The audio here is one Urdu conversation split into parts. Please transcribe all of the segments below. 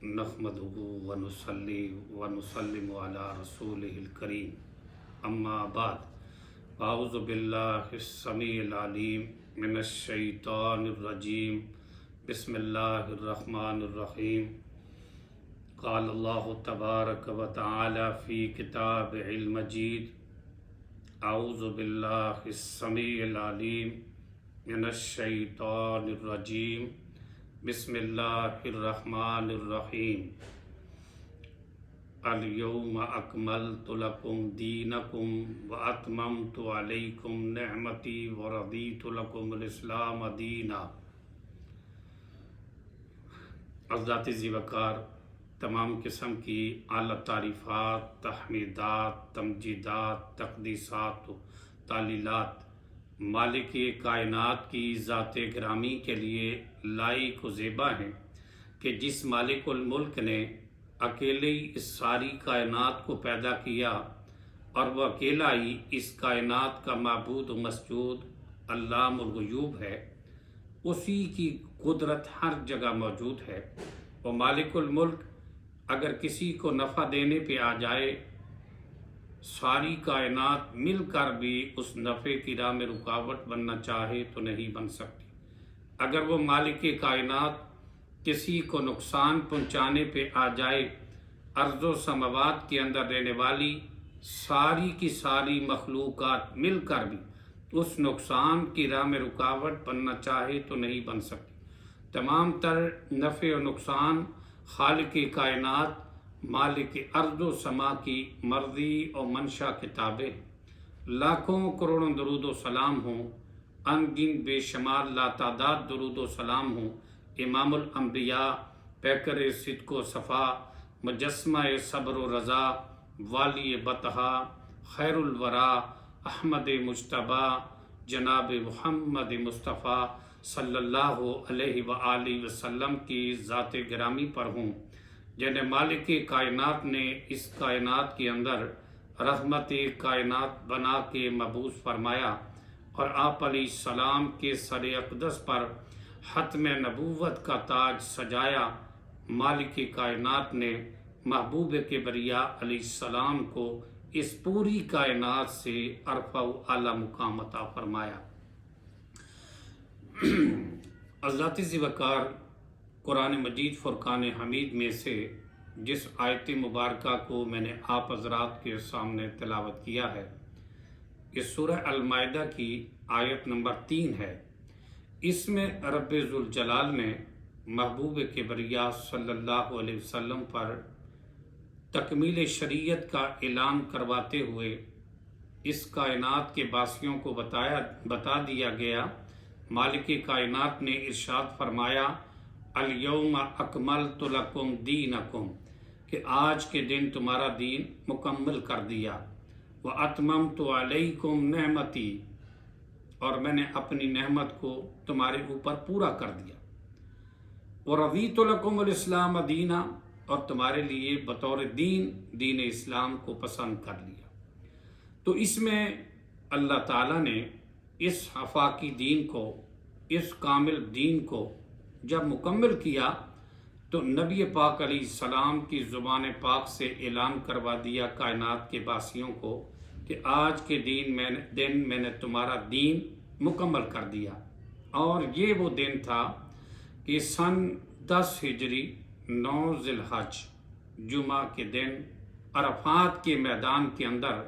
نحمدہ ونصلی ونسلم علی رسولہ الکریم اما بعد اعوذ باللہ السمیع العلیم من الشیطان الرجیم بسم اللہ الرحمن الرحیم قال اللہ تبارک و تعالی فی کتاب المجید اعوذ باللہ السمیع العلیم من الشیطان الرجیم بسم اللہ الرحمن الرحیم الیوم اکملت لکم دینکم واتممت علیکم نعمتی ورضیت لکم الاسلام دینا۔ حضرات ذی وقار تمام قسم کی اعلیٰ تعریفات، تحمیدات، تمجیدات، تقدیسات و تعلیلات مالک کائنات کی ذات گرامی کے لیے لائق و زیبا ہیں کہ جس مالک الملک نے اکیلے ہی اس ساری کائنات کو پیدا کیا اور وہ اکیلا ہی اس کائنات کا معبود و مسجود علام الغیوب ہے، اسی کی قدرت ہر جگہ موجود ہے۔ وہ مالک الملک اگر کسی کو نفع دینے پہ آ جائے، ساری کائنات مل کر بھی اس نفع کی راہ میں رکاوٹ بننا چاہے تو نہیں بن سکتی۔ اگر وہ مالک کائنات کسی کو نقصان پہنچانے پہ آ جائے، ارض و سماوات کے اندر رہنے والی ساری کی ساری مخلوقات مل کر بھی اس نقصان کی راہ میں رکاوٹ بننا چاہے تو نہیں بن سکتی۔ تمام تر نفع و نقصان خالق کائنات مالک ارض و سما کی مرضی اور منشا کے تابع۔ لاکھوں کروڑوں درود و سلام ہوں، ان گن بے شمار لاتعداد درود و سلام ہوں امام الانبیاء، پیکر صدق و صفا، مجسمہ صبر و رضا، والی بطحا، خیر الورا، احمد مجتبیٰ، جناب محمد مصطفیٰ صلی اللہ علیہ وآلہ وسلم کی ذات گرامی پر ہوں، جنہیں مالک کائنات نے اس کائنات کے اندر رحمت کائنات بنا کے مبعوث فرمایا اور آپ علیہ السلام کے سر اقدس پر ختم نبوت کا تاج سجایا۔ مالک کائنات نے محبوب کبریا علیہ السلام کو اس پوری کائنات سے عرفہ و اعلیٰ مقام عطا فرمایا۔ حضرات ذی وقار قرآن مجید فرقان حمید میں سے جس آیت مبارکہ کو میں نے آپ حضرات کے سامنے تلاوت کیا ہے، یہ سورہ المائدہ کی آیت نمبر 3 ہے۔ اس میں رب ذوالجلال نے محبوب کبریا صلی اللہ علیہ وسلم پر تکمیل شریعت کا اعلان کرواتے ہوئے اس کائنات کے باسیوں کو بتا دیا گیا۔ مالک کائنات نے ارشاد فرمایا الیوم اکملت لکم دینکم، کہ آج کے دن تمہارا دین مکمل کر دیا، واتممت علیکم نعمتی، اور میں نے اپنی نعمت کو تمہارے اوپر پورا کر دیا، ورضیت لکم الاسلام دینا، اور تمہارے لیے بطور دین اسلام کو پسند کر لیا۔ تو اس میں اللہ تعالیٰ نے اس آفاقی دین کو، اس کامل دین کو جب مکمل کیا تو نبی پاک علیہ السلام کی زبان پاک سے اعلان کروا دیا کائنات کے باسیوں کو کہ آج کے دن میں نے تمہارا دین مکمل کر دیا۔ اور یہ وہ دن تھا کہ سن 10 ہجری 9 ذی الحج جمعہ کے دن عرفات کے میدان کے اندر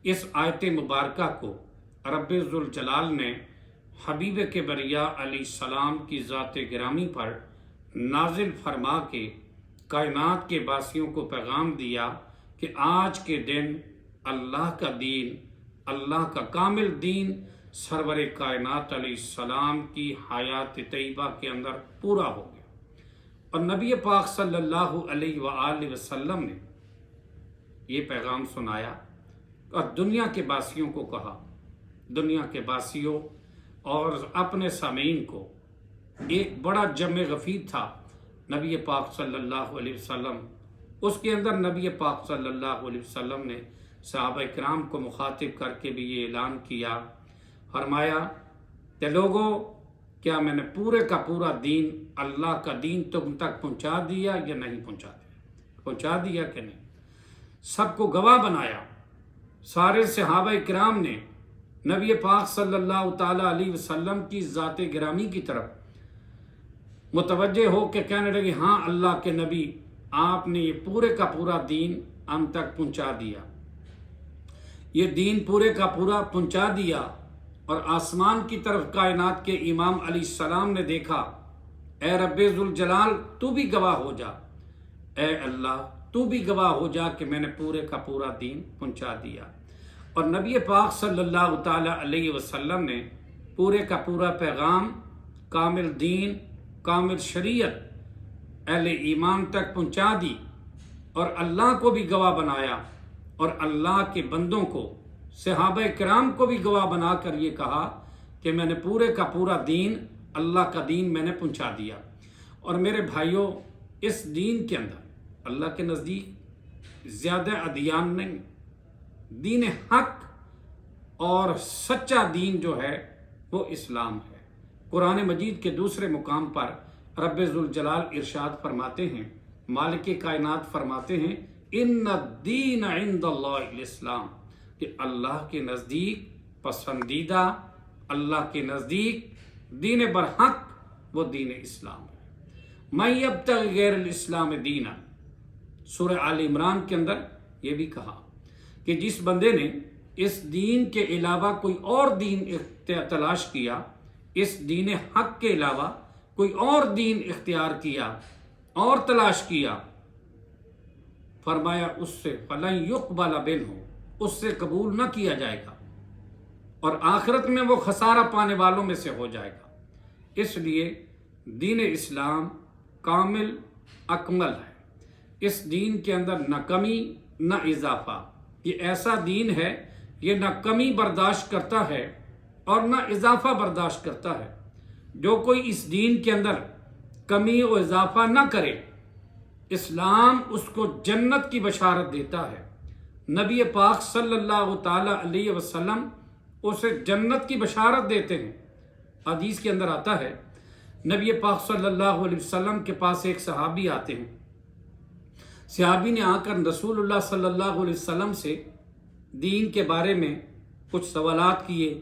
اس آیت مبارکہ کو رب ذوالجلال نے حبیب کبریا علیہ السلام کی ذات گرامی پر نازل فرما کے کائنات کے باسیوں کو پیغام دیا کہ آج کے دن اللہ کا دین، اللہ کا کامل دین سرور کائنات علیہ السلام کی حیات طیبہ کے اندر پورا ہو گیا۔ اور نبی پاک صلی اللہ علیہ وآلہ وسلم نے یہ پیغام سنایا اور دنیا کے باسیوں کو کہا، دنیا کے باسیوں اور اپنے سامعین کو، ایک بڑا جمع غفیر تھا نبی پاک صلی اللہ علیہ وسلم، اس کے اندر نبی پاک صلی اللہ علیہ وسلم نے صحابہ کرام کو مخاطب کر کے بھی یہ اعلان کیا، فرمایا کہ لوگوں کیا میں نے پورے کا پورا دین، اللہ کا دین تم تک پہنچا دیا یا نہیں پہنچا دیا کہ نہیں؟ سب کو گواہ بنایا۔ سارے صحابہ کرام نے نبی پاک صلی اللہ تعالیٰ علیہ وسلم کی ذات گرامی کی طرف متوجہ ہو کے کہنے لگے، ہاں اللہ کے نبی، آپ نے یہ پورے کا پورا دین ہم تک پہنچا دیا، یہ دین پورے کا پورا پہنچا دیا۔ اور آسمان کی طرف کائنات کے امام علیہ السلام نے دیکھا، اے رب ذوالجلال تو بھی گواہ ہو جا، اے اللہ تو بھی گواہ ہو جا کہ میں نے پورے کا پورا دین پہنچا دیا۔ اور نبی پاک صلی اللہ تعالیٰ علیہ وسلم نے پورے کا پورا پیغام، کامل دین، کامل شریعت اہل ایمان تک پہنچا دی، اور اللہ کو بھی گواہ بنایا، اور اللہ کے بندوں کو، صحابہ کرام کو بھی گواہ بنا کر یہ کہا کہ میں نے پورے کا پورا دین، اللہ کا دین میں نے پہنچا دیا۔ اور میرے بھائیوں، اس دین کے اندر اللہ کے نزدیک زیادہ ادیان نہیں، دین حق اور سچا دین جو ہے وہ اسلام ہے۔ قرآن مجید کے دوسرے مقام پر رب ذوالجلال ارشاد فرماتے ہیں، مالک کائنات فرماتے ہیں، ان الدین عند اللہ الاسلام، کہ اللہ کے نزدیک پسندیدہ، اللہ کے نزدیک دین برحق وہ دین اسلام ہے۔ من یبتغی غیر الاسلام دینا، سورہ آل عمران کے اندر یہ بھی کہا کہ جس بندے نے اس دین کے علاوہ کوئی اور دین تلاش کیا، اس دین حق کے علاوہ کوئی اور دین اختیار کیا اور تلاش کیا، فرمایا اس سے فلن یقبل منہ، اس سے قبول نہ کیا جائے گا، اور آخرت میں وہ خسارہ پانے والوں میں سے ہو جائے گا۔ اس لیے دین اسلام کامل اکمل ہے، اس دین کے اندر نہ کمی نہ اضافہ۔ یہ ایسا دین ہے، یہ نہ کمی برداشت کرتا ہے اور نہ اضافہ برداشت کرتا ہے۔ جو کوئی اس دین کے اندر کمی و اضافہ نہ کرے، اسلام اس کو جنت کی بشارت دیتا ہے۔ نبی پاک صلی اللہ تعالیٰ علیہ وسلم اسے جنت کی بشارت دیتے ہیں۔ حدیث کے اندر آتا ہے، نبی پاک صلی اللہ علیہ وسلم کے پاس ایک صحابی آتے ہیں۔ صحابی نے آ کر رسول اللہ صلی اللہ علیہ وسلم سے دین کے بارے میں کچھ سوالات کیے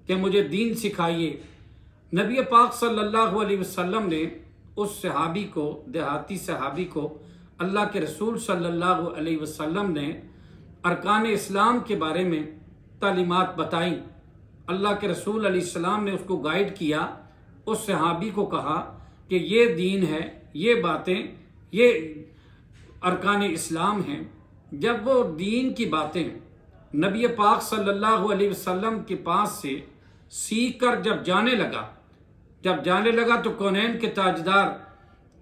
کہ مجھے دین سکھائیے۔ نبی پاک صلی اللہ علیہ وسلم نے اس صحابی کو، دیہاتی صحابی کو، اللہ کے رسول صلی اللہ علیہ وسلم نے ارکان اسلام کے بارے میں تعلیمات بتائیں۔ اللہ کے رسول علیہ السلام نے اس کو گائیڈ کیا، اس صحابی کو کہا کہ یہ دین ہے، یہ باتیں، یہ ارکان اسلام ہیں۔ جب وہ دین کی باتیں نبی پاک صلی اللہ علیہ وسلم کے پاس سے سیکھ کر جب جانے لگا تو کونین کے تاجدار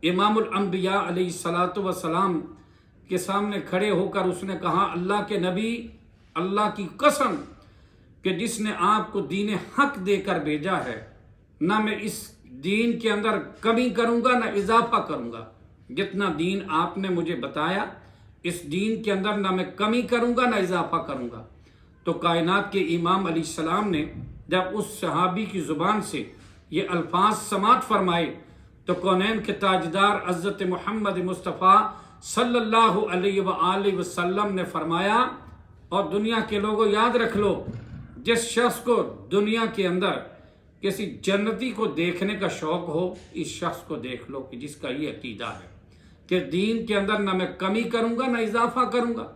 امام الانبیاء علیہ الصلاۃ والسلام کے سامنے کھڑے ہو کر اس نے کہا، اللہ کے نبی، اللہ کی قسم کہ جس نے آپ کو دین حق دے کر بھیجا ہے، نہ میں اس دین کے اندر کمی کروں گا نہ اضافہ کروں گا۔ جتنا دین آپ نے مجھے بتایا، اس دین کے اندر نہ میں کمی کروں گا نہ اضافہ کروں گا۔ تو کائنات کے امام علیہ السلام نے جب اس صحابی کی زبان سے یہ الفاظ سماعت فرمائے تو کونین کے تاجدار حضرت محمد مصطفیٰ صلی اللہ علیہ وآلہ وسلم نے فرمایا، اور دنیا کے لوگوں یاد رکھ لو، جس شخص کو دنیا کے اندر کسی جنتی کو دیکھنے کا شوق ہو، اس شخص کو دیکھ لو کہ جس کا یہ عقیدہ ہے کہ دین کے اندر نہ میں کمی کروں گا نہ اضافہ کروں گا۔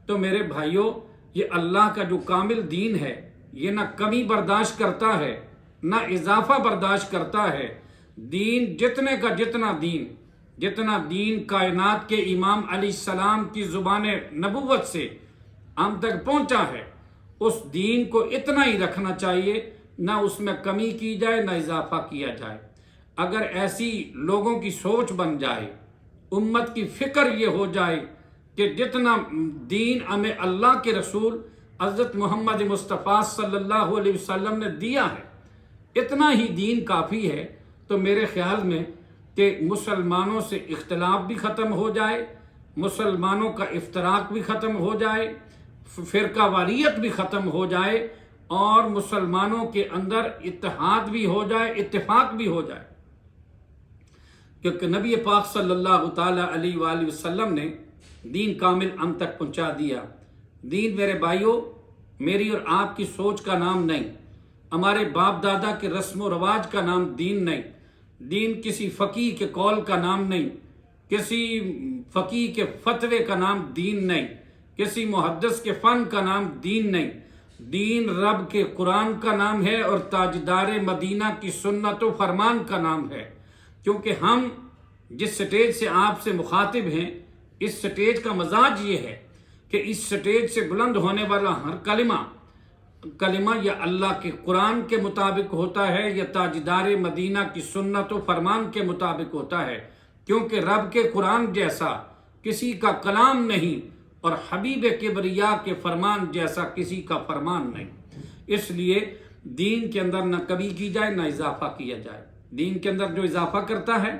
تو میرے بھائیوں، یہ اللہ کا جو کامل دین ہے، یہ نہ کمی برداشت کرتا ہے نہ اضافہ برداشت کرتا ہے۔ دین جتنے کا جتنا دین کائنات کے امام علیہ السلام کی زبان نبوت سے ہم تک پہنچا ہے، اس دین کو اتنا ہی رکھنا چاہیے، نہ اس میں کمی کی جائے نہ اضافہ کیا جائے۔ اگر ایسی لوگوں کی سوچ بن جائے، امت کی فکر یہ ہو جائے کہ جتنا دین ہمیں اللہ کے رسول حضرت محمد مصطفیٰ صلی اللہ علیہ وسلم نے دیا ہے، اتنا ہی دین کافی ہے، تو میرے خیال میں کہ مسلمانوں سے اختلاف بھی ختم ہو جائے، مسلمانوں کا افتراق بھی ختم ہو جائے، فرقہ واریت بھی ختم ہو جائے، اور مسلمانوں کے اندر اتحاد بھی ہو جائے، اتفاق بھی ہو جائے، کیونکہ نبی پاک صلی اللہ تعالی علیہ وآلہ وسلم نے دین کامل ہم تک پہنچا دیا۔ دین میرے بھائیوں میری اور آپ کی سوچ کا نام نہیں، ہمارے باپ دادا کے رسم و رواج کا نام دین نہیں، دین کسی فقیہ کے قول کا نام نہیں، کسی فقیہ کے فتوے کا نام دین نہیں، کسی محدث کے فن کا نام دین نہیں، دین رب کے قرآن کا نام ہے اور تاجدار مدینہ کی سنت و فرمان کا نام ہے۔ کیونکہ ہم جس سٹیج سے آپ سے مخاطب ہیں، اس سٹیج کا مزاج یہ ہے کہ اس سٹیج سے بلند ہونے والا ہر کلمہ یا اللہ کے قرآن کے مطابق ہوتا ہے یا تاجدار مدینہ کی سنت و فرمان کے مطابق ہوتا ہے، کیونکہ رب کے قرآن جیسا کسی کا کلام نہیں اور حبیب کبریا کے فرمان جیسا کسی کا فرمان نہیں۔ اس لیے دین کے اندر نہ کمی کی جائے نہ اضافہ کیا جائے۔ دین کے اندر جو اضافہ کرتا ہے،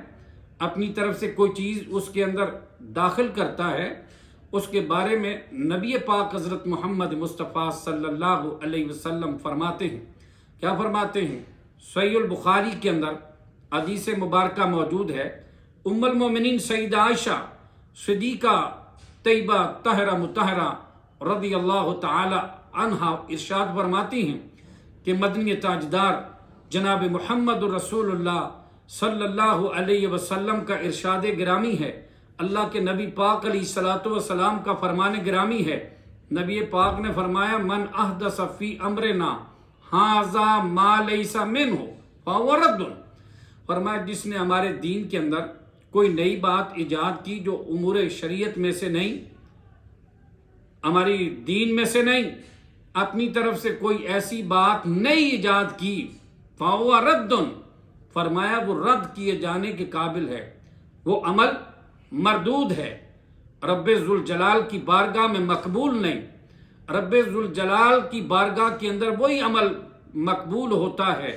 اپنی طرف سے کوئی چیز اس کے اندر داخل کرتا ہے، اس کے بارے میں نبی پاک حضرت محمد مصطفیٰ صلی اللہ علیہ وسلم فرماتے ہیں۔ کیا فرماتے ہیں؟ صحیح البخاری کے اندر حدیث مبارکہ موجود ہے۔ ام المومنین سیدہ عائشہ صدیقہ طیبہ طاہرہ مطہرہ رضی اللہ تعالی عنہا ارشاد فرماتی ہیں کہ مدنی تاجدار جناب محمد رسول اللہ صلی اللہ علیہ وسلم کا ارشاد گرامی ہے، اللہ کے نبی پاک علیہ الصلوۃ والسلام کا فرمان گرامی ہے۔ نبی پاک نے فرمایا من احدث فی امرنا ھذا ما لیس منہ فہو رد۔ فرمایا جس نے ہمارے دین کے اندر کوئی نئی بات ایجاد کی جو امور شریعت میں سے نہیں، ہماری دین میں سے نہیں، اپنی طرف سے کوئی ایسی بات نئی ایجاد کی، فہو رد، فرمایا وہ رد کیے جانے کے قابل ہے، وہ عمل مردود ہے، رب ذوالجلال کی بارگاہ میں مقبول نہیں۔ رب ذوالجلال کی بارگاہ کے اندر وہی عمل مقبول ہوتا ہے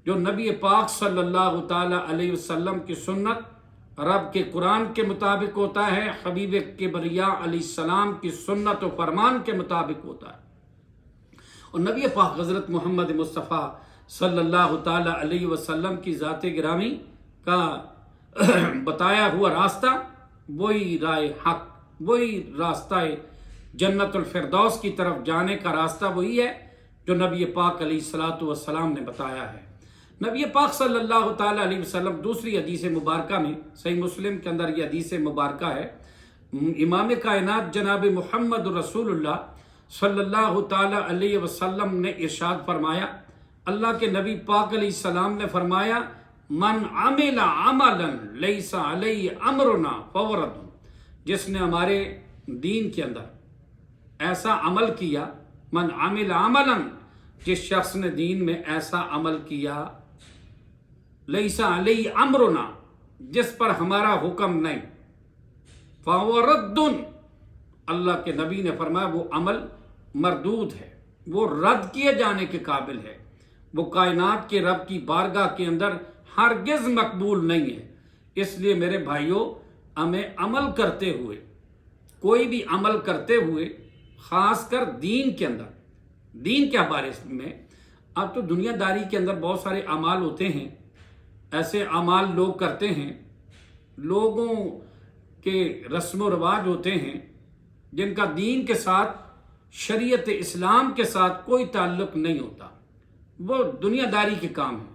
جو نبی پاک صلی اللہ تعالی علیہ وسلم کی سنت رب کے قرآن کے مطابق ہوتا ہے، حبیب کبریا علیہ السلام کی سنت و فرمان کے مطابق ہوتا ہے۔ اور نبی پاک حضرت محمد مصطفیٰ صلی اللہ تعالی علیہ وسلم کی ذات گرامی کا بتایا ہوا راستہ وہی راہ حق، وہی راستہ جنت الفردوس کی طرف جانے کا راستہ وہی ہے جو نبی پاک علیہ الصلوۃ والسلام نے بتایا ہے۔ نبی پاک صلی اللہ تعالی علیہ وسلم دوسری حدیث مبارکہ میں، صحیح مسلم کے اندر یہ حدیث مبارکہ ہے، امام کائنات جناب محمد رسول اللہ صلی اللہ تعالی علیہ وسلم نے ارشاد فرمایا، اللہ کے نبی پاک علیہ السلام نے فرمایا من عمل عملا لیس علیہ امرنا فہو رد۔ جس نے ہمارے دین کے اندر ایسا عمل کیا، من عمل عملا، جس شخص نے دین میں ایسا عمل کیا، لیس علیہ امرنا، جس پر ہمارا حکم نہیں، فہو رد، اللہ کے نبی نے فرمایا وہ عمل مردود ہے، وہ رد کیے جانے کے قابل ہے، وہ کائنات کے رب کی بارگاہ کے اندر ہرگز مقبول نہیں ہے۔ اس لیے میرے بھائیوں ہمیں عمل کرتے ہوئے، کوئی بھی عمل کرتے ہوئے، خاص کر دین کے اندر، دین کے بارے میں، اب تو دنیا داری کے اندر بہت سارے اعمال ہوتے ہیں، ایسے اعمال لوگ کرتے ہیں، لوگوں کے رسم و رواج ہوتے ہیں جن کا دین کے ساتھ، شریعت اسلام کے ساتھ کوئی تعلق نہیں ہوتا، وہ دنیا داری کے کام ہیں۔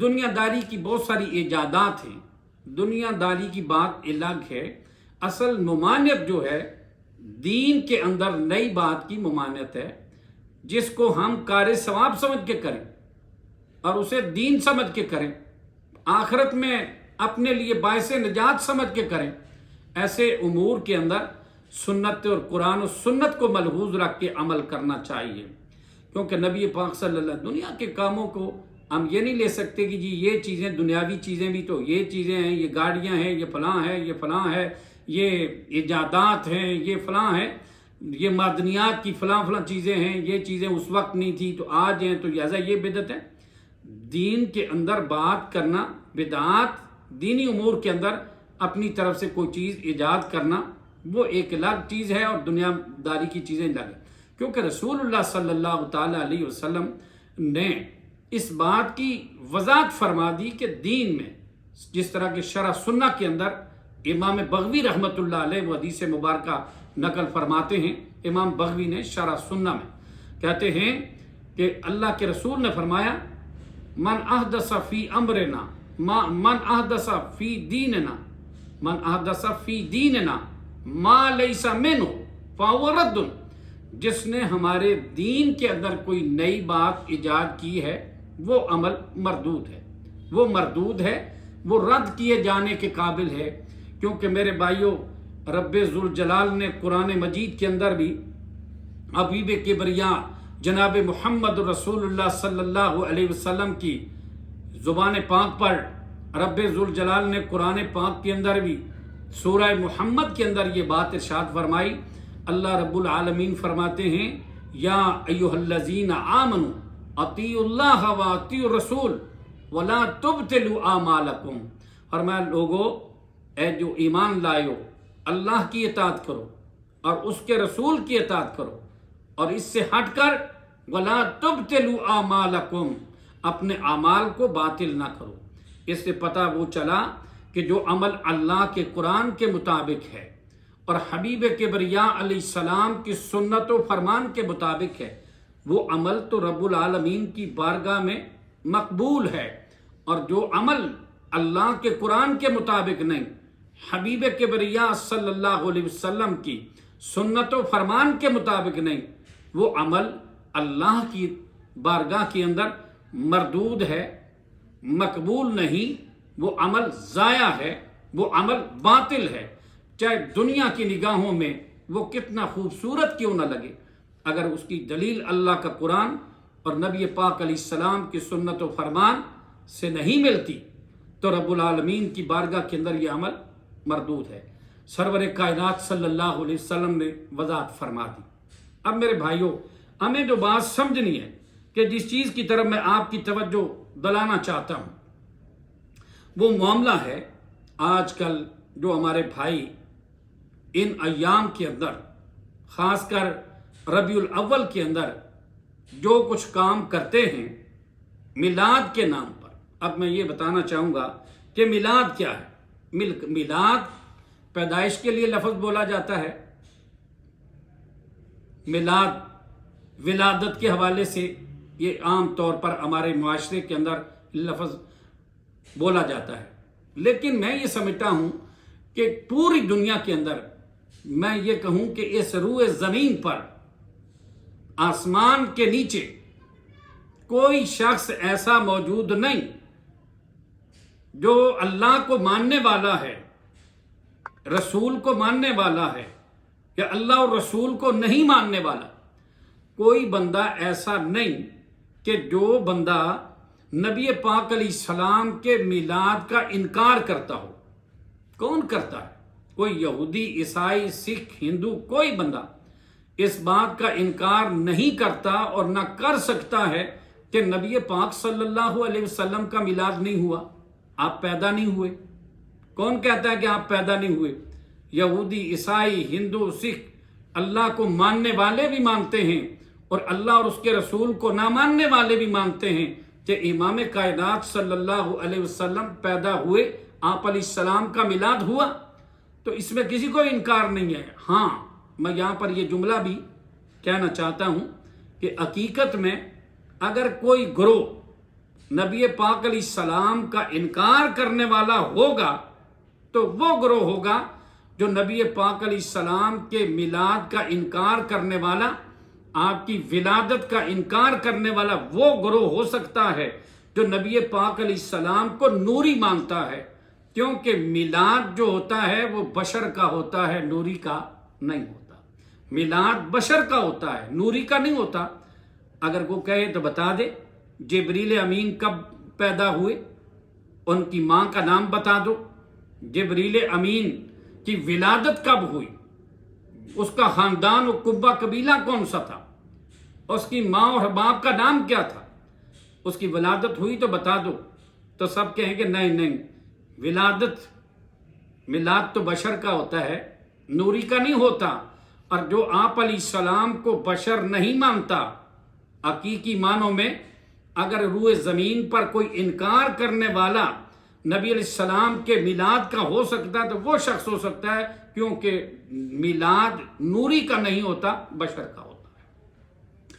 دنیا داری کی بہت ساری ایجادات ہیں، دنیا داری کی بات الگ ہے، اصل ممانعت جو ہے دین کے اندر نئی بات کی ممانعت ہے، جس کو ہم کار ثواب سمجھ کے کریں اور اسے دین سمجھ کے کریں، آخرت میں اپنے لیے باعث نجات سمجھ کے کریں، ایسے امور کے اندر سنت اور قرآن و سنت کو ملحوظ رکھ کے عمل کرنا چاہیے۔ کیونکہ نبی پاک صلی اللہ علیہ وسلم دنیا کے کاموں کو ہم یہ نہیں لے سکتے کہ جی یہ چیزیں دنیاوی چیزیں بھی تو یہ چیزیں ہیں، یہ گاڑیاں ہیں، یہ فلاں ہے، یہ فلاں ہے، یہ ایجادات ہیں، یہ فلاں ہے، یہ معدنیات کی فلاں فلاں چیزیں ہیں، یہ چیزیں اس وقت نہیں تھی تو آج ہیں تو لہٰذا یہ بدعت ہے۔ دین کے اندر بات کرنا بدعات، دینی امور کے اندر اپنی طرف سے کوئی چیز ایجاد کرنا وہ ایک الگ چیز ہے اور دنیا داری کی چیزیں الگ ہے۔ کیونکہ رسول اللہ صلی اللہ تعالیٰ علیہ وسلم نے اس بات کی وضاحت فرما دی کہ دین میں جس طرح کہ شرح سنہ کے اندر امام بغوی رحمۃ اللہ علیہ وہ حدیث مبارکہ نقل فرماتے ہیں، امام بغوی نے شرح سنہ میں کہتے ہیں کہ اللہ کے رسول نے فرمایا من احدث فی امرنا من احدث فی دیننا ما لیس منہ فہو رد، جس نے ہمارے دین کے اندر کوئی نئی بات ایجاد کی ہے وہ عمل مردود ہے، وہ مردود ہے، وہ رد کیے جانے کے قابل ہے۔ کیونکہ میرے بھائیوں، رب ذوالجلال نے قرآن مجید کے اندر بھی حبیب کبریا جناب محمد رسول اللہ صلی اللہ علیہ وسلم کی زبان پاک پر رب ذوالجلال نے قرآن پاک کے اندر بھی سورہ محمد کے اندر یہ بات ارشاد فرمائی۔ اللہ رب العالمین فرماتے ہیں یا ایھا الذین آمنوا اطیعوا اللہ و اطیعوا الرسول ولا تبطلوا اعمالکم، فرمایا لوگو اے جو ایمان لائے ہو، اللہ کی اطاعت کرو اور اس کے رسول کی اطاعت کرو، اور اس سے ہٹ کر ولا تبطلوا اعمالکم، اپنے اعمال کو باطل نہ کرو۔ اس سے پتہ وہ چلا کہ جو عمل اللہ کے قرآن کے مطابق ہے اور حبیب کبریا علیہ السلام کی سنت و فرمان کے مطابق ہے، وہ عمل تو رب العالمین کی بارگاہ میں مقبول ہے، اور جو عمل اللہ کے قرآن کے مطابق نہیں، حبیب کبریا صلی اللہ علیہ وسلم کی سنت و فرمان کے مطابق نہیں، وہ عمل اللہ کی بارگاہ کے اندر مردود ہے، مقبول نہیں، وہ عمل ضائع ہے، وہ عمل باطل ہے، چاہے دنیا کی نگاہوں میں وہ کتنا خوبصورت کیوں نہ لگے۔ اگر اس کی دلیل اللہ کا قرآن اور نبی پاک علیہ السلام کی سنت و فرمان سے نہیں ملتی تو رب العالمین کی بارگاہ کے اندر یہ عمل مردود ہے۔ سرور کائنات صلی اللہ علیہ وسلم نے وضاحت فرما دی۔ اب میرے بھائیوں، ہمیں جو بات سمجھنی ہے کہ جس چیز کی طرف میں آپ کی توجہ دلانا چاہتا ہوں وہ معاملہ ہے آج کل جو ہمارے بھائی ان ایام کے اندر، خاص کر ربیع الاول کے اندر جو کچھ کام کرتے ہیں میلاد کے نام پر۔ اب میں یہ بتانا چاہوں گا کہ میلاد کیا ہے۔ میلاد پیدائش کے لیے لفظ بولا جاتا ہے، میلاد ولادت کے حوالے سے یہ عام طور پر ہمارے معاشرے کے اندر لفظ بولا جاتا ہے، لیکن میں یہ سمجھتا ہوں کہ پوری دنیا کے اندر میں یہ کہوں کہ اس روئے زمین پر آسمان کے نیچے کوئی شخص ایسا موجود نہیں جو اللہ کو ماننے والا ہے، رسول کو ماننے والا ہے، یا اللہ اور رسول کو نہیں ماننے والا۔ کوئی بندہ ایسا نہیں کہ جو بندہ نبی پاک علیہ السلام کے میلاد کا انکار کرتا ہو۔ کون کرتا ہے؟ کوئی یہودی، عیسائی، سکھ، ہندو، کوئی بندہ اس بات کا انکار نہیں کرتا اور نہ کر سکتا ہے کہ نبی پاک صلی اللہ علیہ وسلم کا میلاد نہیں ہوا، آپ پیدا نہیں ہوئے۔ کون کہتا ہے کہ آپ پیدا نہیں ہوئے؟ یہودی، عیسائی، ہندو، سکھ اللہ کو ماننے والے بھی مانتے ہیں اور اللہ اور اس کے رسول کو نہ ماننے والے بھی مانتے ہیں کہ امام کائنات صلی اللہ علیہ وسلم پیدا ہوئے، آپ علیہ السلام کا میلاد ہوا۔ تو اس میں کسی کو انکار نہیں ہے۔ ہاں، میں یہاں پر یہ جملہ بھی کہنا چاہتا ہوں کہ حقیقت میں اگر کوئی گروہ نبی پاک علیہ السلام کا انکار کرنے والا ہوگا تو وہ گروہ ہوگا جو نبی پاک علیہ السلام کے میلاد کا انکار کرنے والا، آپ کی ولادت کا انکار کرنے والا وہ گروہ ہو سکتا ہے جو نبی پاک علیہ السلام کو نوری مانتا ہے، کیونکہ میلاد جو ہوتا ہے وہ بشر کا ہوتا ہے، نوری کا نہیں ہوتا۔ میلاد بشر کا ہوتا ہے، نوری کا نہیں ہوتا۔ اگر کوئی کہے تو بتا دے جبریل امین کب پیدا ہوئے، ان کی ماں کا نام بتا دو، جبریل امین کی ولادت کب ہوئی، اس کا خاندان و قبہ قبیلہ کون سا تھا، اس کی ماں اور باپ کا نام کیا تھا، اس کی ولادت ہوئی تو بتا دو۔ تو سب کہیں کہ نہیں، میلاد تو بشر کا ہوتا ہے، نوری کا نہیں ہوتا۔ اور جو آپ علیہ السلام کو بشر نہیں مانتا، حقیقی معنوں میں اگر روئے زمین پر کوئی انکار کرنے والا نبی علیہ السلام کے میلاد کا ہو سکتا ہے تو وہ شخص ہو سکتا ہے، کیونکہ میلاد نوری کا نہیں ہوتا، بشر کا ہوتا ہے۔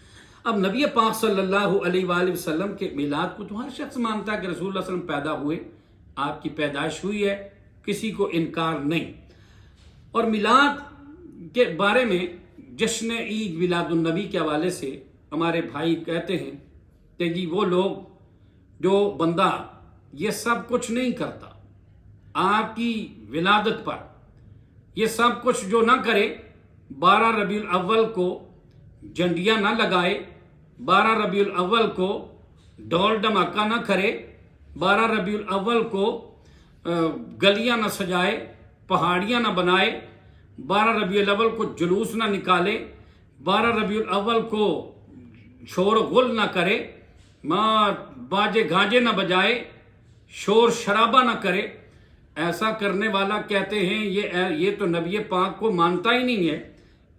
اب نبی پاک صلی اللہ علیہ وآلہ وسلم کے میلاد کو تو ہر شخص مانتا ہے کہ رسول اللہ صلی اللہ علیہ وسلم پیدا ہوئے، آپ کی پیدائش ہوئی ہے، کسی کو انکار نہیں۔ اور میلاد کے بارے میں جشن عید میلاد النبی کے حوالے سے ہمارے بھائی کہتے ہیں کہ جی وہ لوگ جو بندہ یہ سب کچھ نہیں کرتا آپ کی ولادت پر، یہ سب کچھ جو نہ کرے، 12 ربیع الاول کو جھنڈیاں نہ لگائے، 12 ربیع الاول کو ڈھول ڈھماکہ نہ کرے، 12 ربیع الاول کو گلیاں نہ سجائے، پہاڑیاں نہ بنائے، 12 ربیع الاول کو جلوس نہ نکالے، 12 ربیع الاول کو شور غل نہ کرے، باجے گاجے نہ بجائے، شور شرابہ نہ کرے، ایسا کرنے والا کہتے ہیں یہ تو نبی پاک کو مانتا ہی نہیں ہے،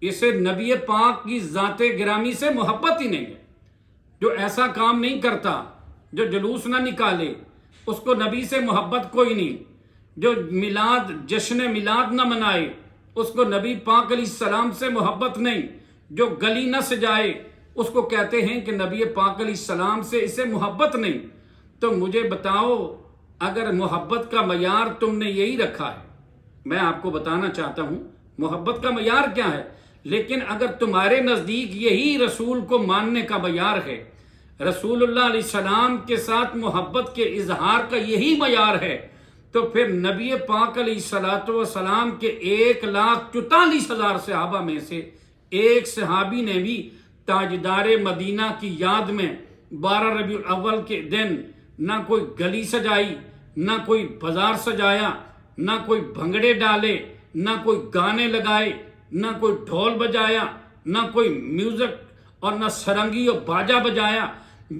اسے نبی پاک کی ذات گرامی سے محبت ہی نہیں ہے۔ جو ایسا کام نہیں کرتا، جو جلوس نہ نکالے، اس کو نبی سے محبت کوئی نہیں۔ جو جشن میلاد نہ منائے، اس کو نبی پاک علیہ السلام سے محبت نہیں۔ جو گلی نہ سجائے، اس کو کہتے ہیں کہ نبی پاک علیہ السلام سے اسے محبت نہیں۔ تو مجھے بتاؤ، اگر محبت کا معیار تم نے یہی رکھا ہے، میں آپ کو بتانا چاہتا ہوں محبت کا معیار کیا ہے، لیکن اگر تمہارے نزدیک یہی رسول کو ماننے کا معیار ہے، رسول اللہ علیہ السلام کے ساتھ محبت کے اظہار کا یہی معیار ہے، تو پھر نبی پاک علیہ السلام کے 1,44,000 صحابہ میں سے ایک صحابی نے بھی تاجدار مدینہ کی یاد میں 12 ربیع الاول کے دن نہ کوئی گلی سجائی، نہ کوئی بازار سجایا، نہ کوئی بھنگڑے ڈالے، نہ کوئی گانے لگائے، نہ کوئی ڈھول بجایا، نہ کوئی میوزک اور نہ سرنگی اور باجا بجایا۔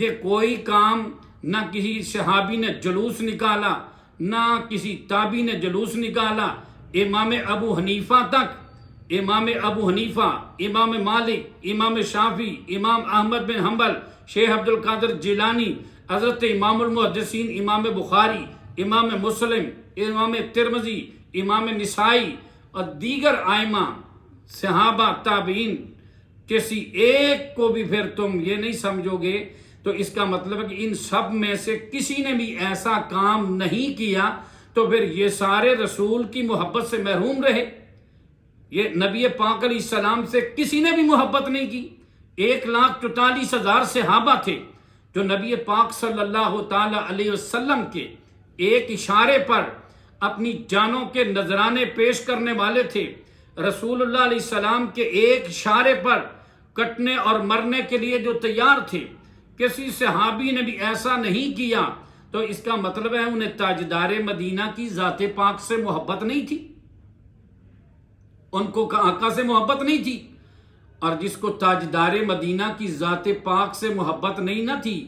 یہ کوئی کام نہ کسی صحابی نے جلوس نکالا، نہ کسی تابعی نے جلوس نکالا۔ امام ابو حنیفہ تک، امام ابو حنیفہ، امام مالک، امام شافعی، امام احمد بن حنبل، شیخ عبد القادر جیلانی، حضرت امام المحدثین امام بخاری، امام مسلم، امام ترمذی، امام نسائی اور دیگر ائمہ، صحابہ، تابعین، کسی ایک کو بھی پھر تم یہ نہیں سمجھو گے، تو اس کا مطلب ہے کہ ان سب میں سے کسی نے بھی ایسا کام نہیں کیا، تو پھر یہ سارے رسول کی محبت سے محروم رہے۔ یہ نبی پاک علیہ السلام سے کسی نے بھی محبت نہیں کی۔ 1,44,000 صحابہ تھے جو نبی پاک صلی اللہ تعالی علیہ وسلم کے ایک اشارے پر اپنی جانوں کے نذرانے پیش کرنے والے تھے۔ رسول اللہ علیہ السلام کے ایک اشارے پر کٹنے اور مرنے کے لیے جو تیار تھے، کسی صحابی نے بھی ایسا نہیں کیا، تو اس کا مطلب ہے انہیں تاجدار مدینہ کی ذات پاک سے محبت نہیں تھی، ان کو آقا سے محبت نہیں تھی۔ اور جس کو تاجدار مدینہ کی ذات پاک سے محبت نہیں نہ تھی،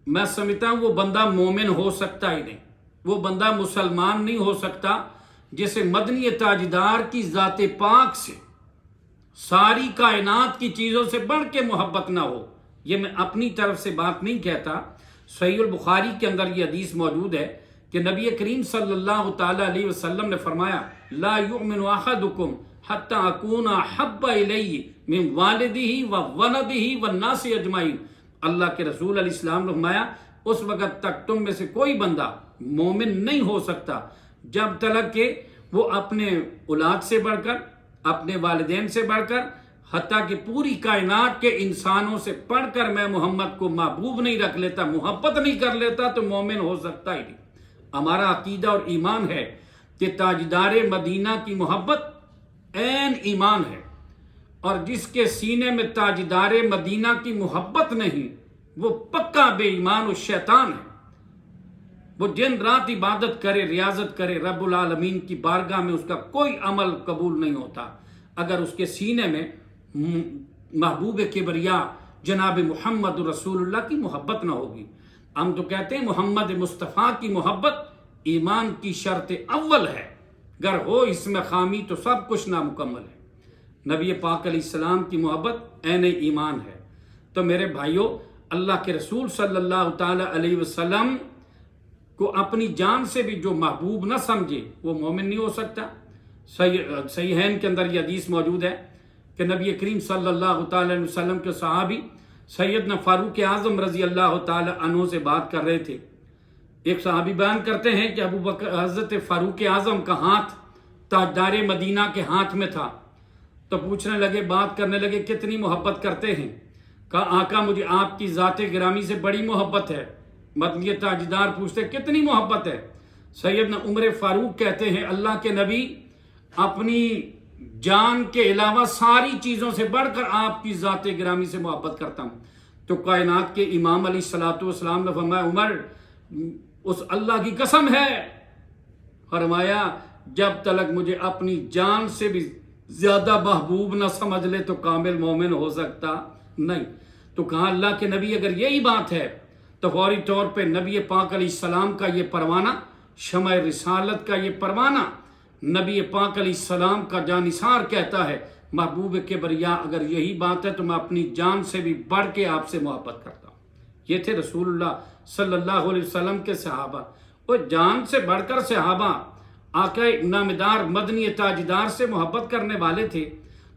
میں سمجھتا ہوں وہ بندہ مومن ہو سکتا ہی نہیں، وہ بندہ مسلمان نہیں ہو سکتا جسے مدنی تاجدار کی ذات پاک سے، ساری کائنات کی چیزوں سے بڑھ کے محبت نہ ہو۔ یہ میں اپنی طرف سے بات نہیں کہتا، صحیح البخاری کے اندر یہ حدیث موجود ہے کہ نبی کریم صلی اللہ تعالی علیہ وسلم نے فرمایا، لا یؤمن احدکم حتی اکون احب الیہ من والدہ وولدہ والناس اجمعین۔ اللہ کے رسول علیہ السلام نے فرمایا اس وقت تک تم میں سے کوئی بندہ مومن نہیں ہو سکتا جب تک کہ وہ اپنے اولاد سے بڑھ کر، اپنے والدین سے بڑھ کر، حتیٰ کہ پوری کائنات کے انسانوں سے پڑھ کر میں محمد کو محبوب نہیں رکھ لیتا، محبت نہیں کر لیتا، تو مومن ہو سکتا ہی نہیں۔ ہمارا عقیدہ اور ایمان ہے کہ تاجدار مدینہ کی محبت عین ایمان ہے، اور جس کے سینے میں تاجدار مدینہ کی محبت نہیں، وہ پکا بے ایمان و شیطان ہے۔ وہ دن رات عبادت کرے، ریاضت کرے، رب العالمین کی بارگاہ میں اس کا کوئی عمل قبول نہیں ہوتا اگر اس کے سینے میں محبوب کبریا جناب محمد رسول اللہ کی محبت نہ ہوگی۔ ہم تو کہتے ہیں محمد مصطفیٰ کی محبت ایمان کی شرط اول ہے، اگر ہو اس میں خامی تو سب کچھ نامکمل ہے۔ نبی پاک علیہ السلام کی محبت عین ایمان ہے۔ تو میرے بھائیوں، اللہ کے رسول صلی اللہ تعالی علیہ وسلم کو اپنی جان سے بھی جو محبوب نہ سمجھے وہ مومن نہیں ہو سکتا۔ صحیحین کے اندر یہ حدیث موجود ہے کہ نبی کریم صلی اللہ تعالی علیہ وسلم کے صحابی سیدنا فاروق اعظم رضی اللہ تعالی عنہ سے بات کر رہے تھے۔ ایک صحابی بیان کرتے ہیں کہ ابو بکر حضرت فاروق اعظم کا ہاتھ تاجدار مدینہ کے ہاتھ میں تھا، تو پوچھنے لگے، بات کرنے لگے، کتنی محبت کرتے ہیں؟ کہا آقا مجھے آپ کی ذات گرامی سے بڑی محبت ہے۔ مدنی تاجدار پوچھتے کتنی محبت ہے؟ سیدنا عمر فاروق کہتے ہیں اللہ کے نبی اپنی جان کے علاوہ ساری چیزوں سے بڑھ کر آپ کی ذات گرامی سے محبت کرتا ہوں۔ تو کائنات کے امام علیہ الصلوۃ والسلام نے فرمایا عمر اس اللہ کی قسم ہے، فرمایا جب تلک مجھے اپنی جان سے بھی زیادہ محبوب نہ سمجھ لے تو کامل مومن ہو سکتا نہیں۔ تو کہا اللہ کے نبی اگر یہی بات ہے تو فوری طور پہ نبی پاک علیہ السلام کا یہ پروانہ، شمع رسالت کا یہ پروانہ، نبی پاک علیہ السلام کا جانثار کہتا ہے محبوب کبریا اگر یہی بات ہے تو میں اپنی جان سے بھی بڑھ کے آپ سے محبت کرتا ہوں۔ یہ تھے رسول اللہ صلی اللہ علیہ وسلم کے صحابہ، وہ جان سے بڑھ کر صحابہ آقا نامدار مدنی تاجدار سے محبت کرنے والے تھے۔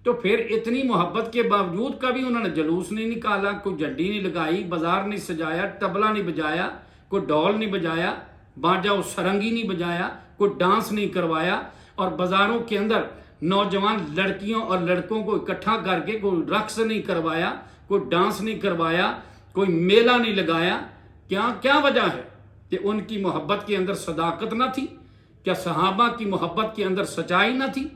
تو پھر اتنی محبت کے باوجود کبھی انہوں نے جلوس نہیں نکالا، کوئی جھنڈی نہیں لگائی، بازار نہیں سجایا، طبلہ نہیں بجایا، کوئی ڈھول نہیں بجایا، باجا و سرنگی نہیں بجایا، کوئی ڈانس نہیں کروایا، اور بازاروں کے اندر نوجوان لڑکیوں اور لڑکوں کو اکٹھا کر کے کوئی رقص نہیں کروایا، کوئی ڈانس نہیں کروایا، کوئی میلہ نہیں لگایا۔ کیا وجہ ہے؟ کہ ان کی محبت کے اندر صداقت نہ تھی؟ کیا صحابہ کی محبت کے اندر سچائی نہ تھی؟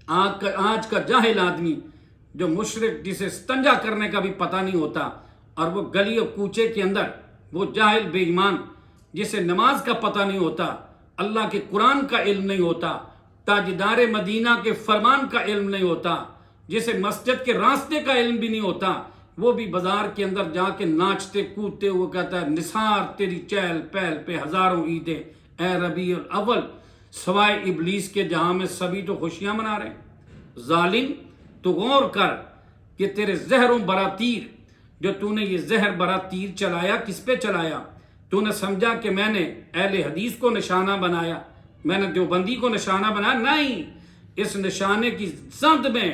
آج کا جاہل آدمی جو مشرک جسے استنجا کرنے کا بھی پتہ نہیں ہوتا، اور وہ گلی و کوچے کے اندر وہ جاہل بے ایمان جسے نماز کا پتہ نہیں ہوتا، اللہ کے قرآن کا علم نہیں ہوتا، تاجدار مدینہ کے فرمان کا علم نہیں ہوتا، جسے مسجد کے راستے کا علم بھی نہیں ہوتا، وہ بھی بازار کے اندر جا کے ناچتے کودتے ہوئے کہتا ہے نثار تیری چہل پہل پہ ہزاروں عیدیں اے ربیع الاول، سوائے ابلیس کے جہاں میں سبھی تو خوشیاں منا رہے ہیں۔ ظالم تو غور کر کہ تیرے زہروں برا تیر، جو تو نے یہ زہر برا تیر چلایا کس پہ چلایا؟ تو نے سمجھا کہ میں نے اہل حدیث کو نشانہ بنایا، میں نے دیوبندی کو نشانہ بنایا؟ نہیں، اس نشانے کی زد میں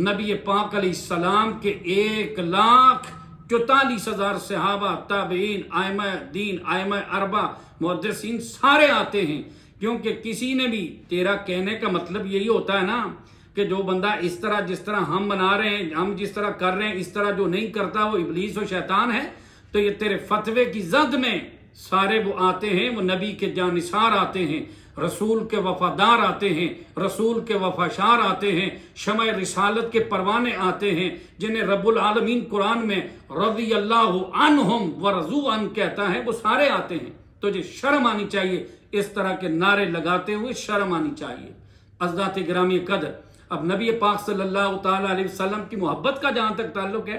نبی پاک علیہ السلام کے 1,44,000 صحابہ، تابعین، ائمہ دین، ائمہ اربعہ، محدثین سارے آتے ہیں، کیونکہ کسی نے بھی، تیرا کہنے کا مطلب یہی ہوتا ہے نا کہ جو بندہ اس طرح جس طرح ہم بنا رہے ہیں، ہم جس طرح کر رہے ہیں، اس طرح جو نہیں کرتا وہ ابلیس و شیطان ہے، تو یہ تیرے فتوے کی زد میں سارے وہ آتے ہیں، وہ نبی کے جانثار آتے ہیں، رسول کے وفادار آتے ہیں، رسول کے وفاشار آتے ہیں، شمع رسالت کے پروانے آتے ہیں، جنہیں رب العالمین قرآن میں رضی اللہ عنہم ورضوا عنہ کہتا ہے، وہ سارے آتے ہیں۔ تجھے شرم آنی چاہیے، اس طرح کے نعرے لگاتے ہوئے شرم آنی چاہیے۔ حضرات گرامی قدر، اب نبی پاک صلی اللہ تعالی علیہ وسلم کی محبت کا جہاں تک تعلق ہے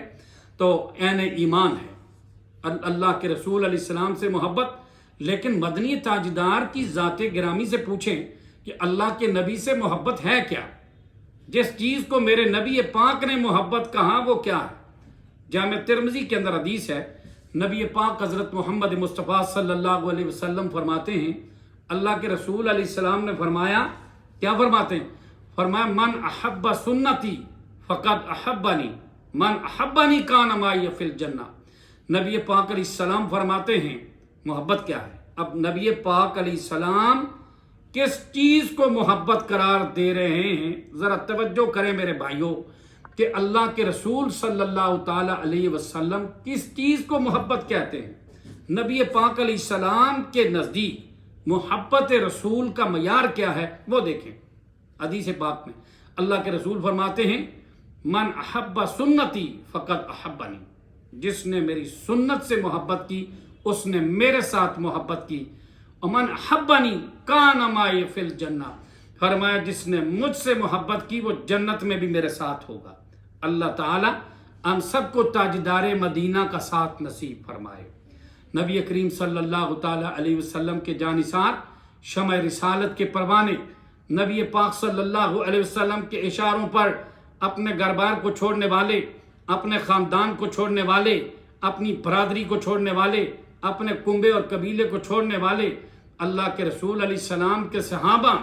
تو عین ایمان ہے، اللہ کے رسول علیہ السلام سے محبت۔ لیکن مدنی تاجدار کی ذات گرامی سے پوچھیں کہ اللہ کے نبی سے محبت ہے کیا؟ جس چیز کو میرے نبی پاک نے محبت کہا وہ کیا ہے؟ جامع ترمذی کے اندر حدیث ہے، نبی پاک حضرت محمد مصطفیٰ صلی اللہ علیہ وسلم فرماتے ہیں، اللہ کے رسول علیہ السلام نے فرمایا، کیا فرماتے ہیں؟ فرمایا من احب سنتی فقد احبنی من احبنی کان معی فی الجنہ۔ نبی پاک علیہ السلام فرماتے ہیں محبت کیا ہے۔ اب نبی پاک علیہ السلام کس چیز کو محبت قرار دے رہے ہیں؟ ذرا توجہ کریں میرے بھائیوں کہ اللہ کے رسول صلی اللہ تعالی علیہ وسلم کس چیز کو محبت کہتے ہیں؟ نبی پاک علیہ السلام کے نزدیک محبت رسول کا معیار کیا ہے وہ دیکھیں۔ حدیث پاک میں اللہ کے رسول فرماتے ہیں من احب سنتی فقد احبنی، جس نے میری سنت سے محبت کی اس نے میرے ساتھ محبت کی، ومن احبنی کان معی فی الجنہ، فرمایا جس نے مجھ سے محبت کی وہ جنت میں بھی میرے ساتھ ہوگا۔ اللہ تعالی ہم سب کو تاجدار مدینہ کا ساتھ نصیب فرمائے۔ نبی کریم صلی اللہ تعالی علیہ وسلم کے جانثار، شمع رسالت کے پروانے، نبی پاک صلی اللہ علیہ وسلم کے اشاروں پر اپنے گھر بار کو چھوڑنے والے، اپنے خاندان کو چھوڑنے والے، اپنی برادری کو چھوڑنے والے، اپنے کنبے اور قبیلے کو چھوڑنے والے، اللہ کے رسول علیہ السلام کے صحابہ،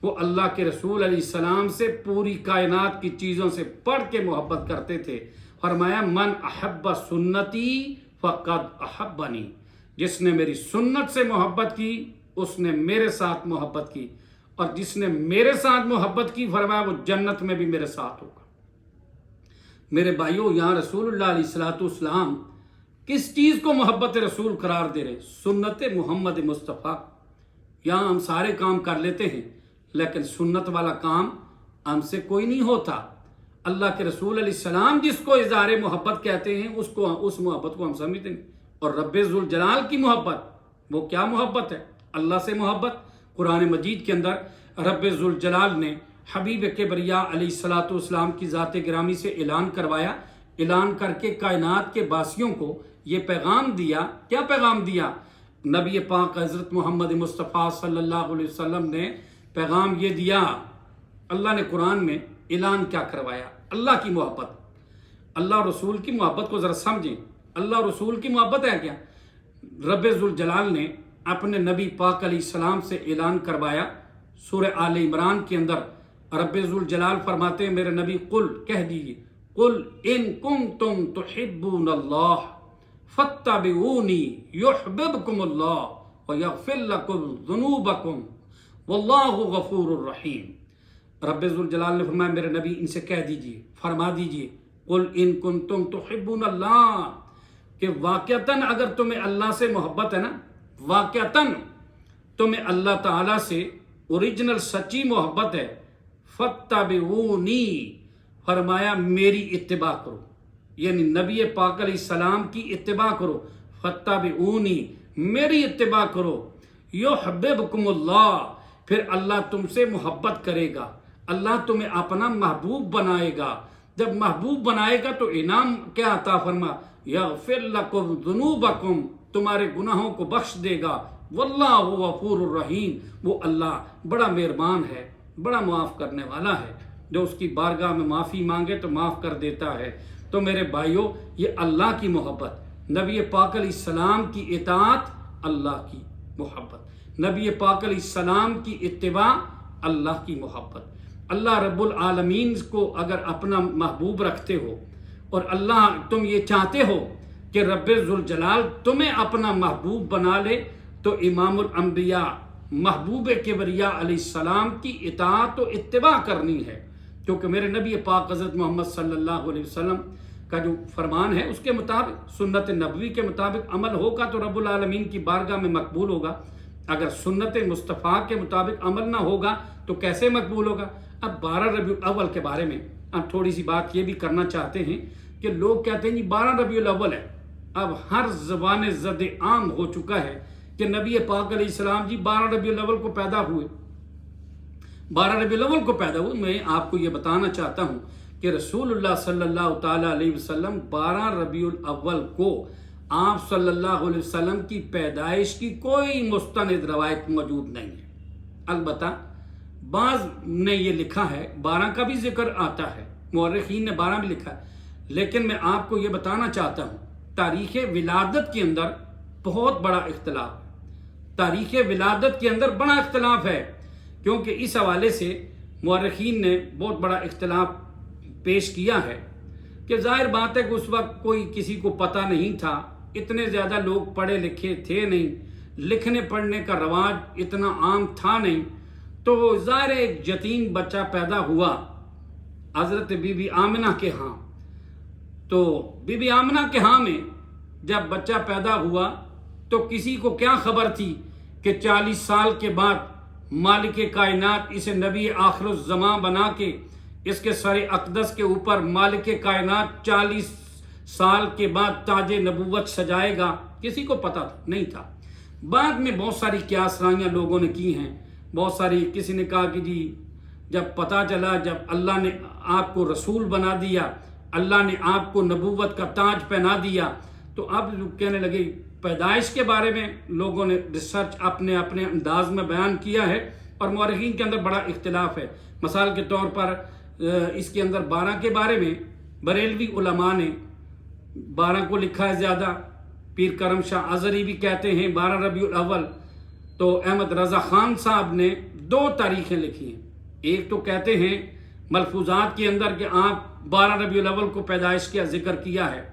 وہ اللہ کے رسول علیہ السلام سے پوری کائنات کی چیزوں سے بڑھ کے محبت کرتے تھے۔ فرمایا من احب سنتی فقد احبنی، جس نے میری سنت سے محبت کی اس نے میرے ساتھ محبت کی، اور جس نے میرے ساتھ محبت کی فرمایا وہ جنت میں بھی میرے ساتھ ہوگا۔ میرے بھائیوں، یہاں رسول اللہ علیہ السلام کس چیز کو محبت رسول قرار دے رہے؟ سنت محمد مصطفیٰ۔ یہاں ہم سارے کام کر لیتے ہیں لیکن سنت والا کام ہم سے کوئی نہیں ہوتا۔ اللہ کے رسول علیہ السلام جس کو اظہار محبت کہتے ہیں اس محبت کو ہم سمجھتے ہیں، اور رب ذوالجلال کی محبت وہ کیا محبت ہے؟ اللہ سے محبت۔ قرآن مجید کے اندر رب ذوالجلال نے حبیب کبریا علیہ السلام کی ذات گرامی سے اعلان کروایا، اعلان کر کے کائنات کے باسیوں کو یہ پیغام دیا۔ کیا پیغام دیا؟ نبی پاک حضرت محمد مصطفیٰ صلی اللہ علیہ وسلم نے پیغام یہ دیا، اللہ نے قرآن میں اعلان کیا کروایا؟ اللہ کی محبت، اللہ رسول کی محبت کو ذرا سمجھیں۔ اللہ رسول کی محبت ہے کیا؟ رب ذوالجلال نے اپنے نبی پاک علیہ السلام سے اعلان کروایا۔ سورہ آل عمران کے اندر رب ذوالجلال فرماتے ہیں میرے نبی قل کہہ دیجئے، قل ان کنتم تحبون اللہ فاتبعونی یحببکم اللہ ویغفر لکم ذنوبکم واللہ غفور الرحیم۔ رب ذوالجلال نے فرمایا میرے نبی ان سے کہہ دیجئے، فرما دیجئے، قل ان کنتم تحبون اللہ، کہ واقعتاً اگر تمہیں اللہ سے محبت ہے نا، واقعتاً تمہیں اللہ تعالیٰ سے اوریجنل سچی محبت ہے، فاتبعونی، فرمایا میری اتباع کرو، یعنی نبی پاک علیہ السلام کی اتباع کرو، فاتبعونی، میری اتباع کرو، یحببکم اللہ، پھر اللہ تم سے محبت کرے گا، اللہ تمہیں اپنا محبوب بنائے گا۔ جب محبوب بنائے گا تو انعام کیا عطا فرما؟ یغفر لکم ذنوبکم، تمہارے گناہوں کو بخش دے گا، واللہ غفور الرحیم، وہ اللہ بڑا مہربان ہے، بڑا معاف کرنے والا ہے، جو اس کی بارگاہ میں معافی مانگے تو معاف کر دیتا ہے۔ تو میرے بھائیوں، یہ اللہ کی محبت، نبی پاک علیہ السلام کی اطاعت، اللہ کی محبت، نبی پاک علیہ السلام کی اتباع، اللہ کی محبت۔ اللہ رب العالمین کو اگر اپنا محبوب رکھتے ہو، اور اللہ تم یہ چاہتے ہو کہ رب ذوالجلال تمہیں اپنا محبوب بنا لے، تو امام الانبیاء محبوب کبریا علیہ السلام کی اطاعت و اتباع کرنی ہے، کیونکہ میرے نبی پاک حضرت محمد صلی اللہ علیہ وسلم کا جو فرمان ہے اس کے مطابق، سنت نبوی کے مطابق عمل ہوگا تو رب العالمین کی بارگاہ میں مقبول ہوگا۔ اگر سنت مصطفیٰ کے مطابق عمل نہ ہوگا تو کیسے مقبول ہوگا؟ اب 12 ربیع الاول کے بارے میں اب تھوڑی سی بات یہ بھی کرنا چاہتے ہیں کہ لوگ کہتے ہیں جی 12 ربیع الاول ہے، اب ہر زبان زد عام ہو چکا ہے کہ نبی پاک علیہ السلام جی 12 ربیع الاول کو پیدا ہوئے، 12 ربیع الاول کو پیدا ہوئے۔ میں آپ کو یہ بتانا چاہتا ہوں کہ رسول اللہ صلی اللہ تعالیٰ علیہ وسلم 12 ربیع الاول کو آپ صلی اللہ علیہ وسلم کی پیدائش کی کوئی مستند روایت موجود نہیں ہے۔ البتہ بعض نے یہ لکھا ہے، 12 کا بھی ذکر آتا ہے، مورخین نے 12 بھی لکھا ہے، لیکن میں آپ کو یہ بتانا چاہتا ہوں تاریخ ولادت کے اندر بہت بڑا اختلاف ہے، تاریخ ولادت کے اندر بڑا اختلاف ہے، کیونکہ اس حوالے سے مورخین نے بہت بڑا اختلاف پیش کیا ہے کہ ظاہر بات ہے کہ اس وقت کوئی کسی کو پتہ نہیں تھا، اتنے زیادہ لوگ پڑھے لکھے تھے نہیں، لکھنے پڑھنے کا رواج اتنا عام تھا نہیں، تو ظاہر ایک یتیم بچہ پیدا ہوا حضرت بی بی آمنہ کے ہاں، تو بی بی آمنہ کے ہاں میں جب بچہ پیدا ہوا تو کسی کو کیا خبر تھی کہ 40 سال کے بعد مالک کائنات اسے نبی آخر الزمان بنا کے اس کے سر اقدس کے اوپر مالک کائنات 40 سال کے بعد تاج نبوت سجائے گا، کسی کو پتہ نہیں تھا۔ بعد میں بہت ساری قیاس رائیاں لوگوں نے کی ہیں، بہت ساری، کسی نے کہا کہ جی جب پتہ چلا، جب اللہ نے آپ کو رسول بنا دیا، اللہ نے آپ کو نبوت کا تاج پہنا دیا، تو اب کہنے لگے پیدائش کے بارے میں لوگوں نے ریسرچ اپنے اپنے انداز میں بیان کیا ہے، اور مورخین کے اندر بڑا اختلاف ہے۔ مثال کے طور پر اس کے اندر 12 کے بارے میں بریلوی علماء نے 12 کو لکھا ہے زیادہ، پیر کرم شاہ ازہری بھی کہتے ہیں 12 ربیع الاول، تو احمد رضا خان صاحب نے 2 تاریخیں لکھی ہیں۔ ایک تو کہتے ہیں ملفوظات کے اندر کہ آپ 12 ربیع الاول کو پیدائش کا ذکر کیا ہے،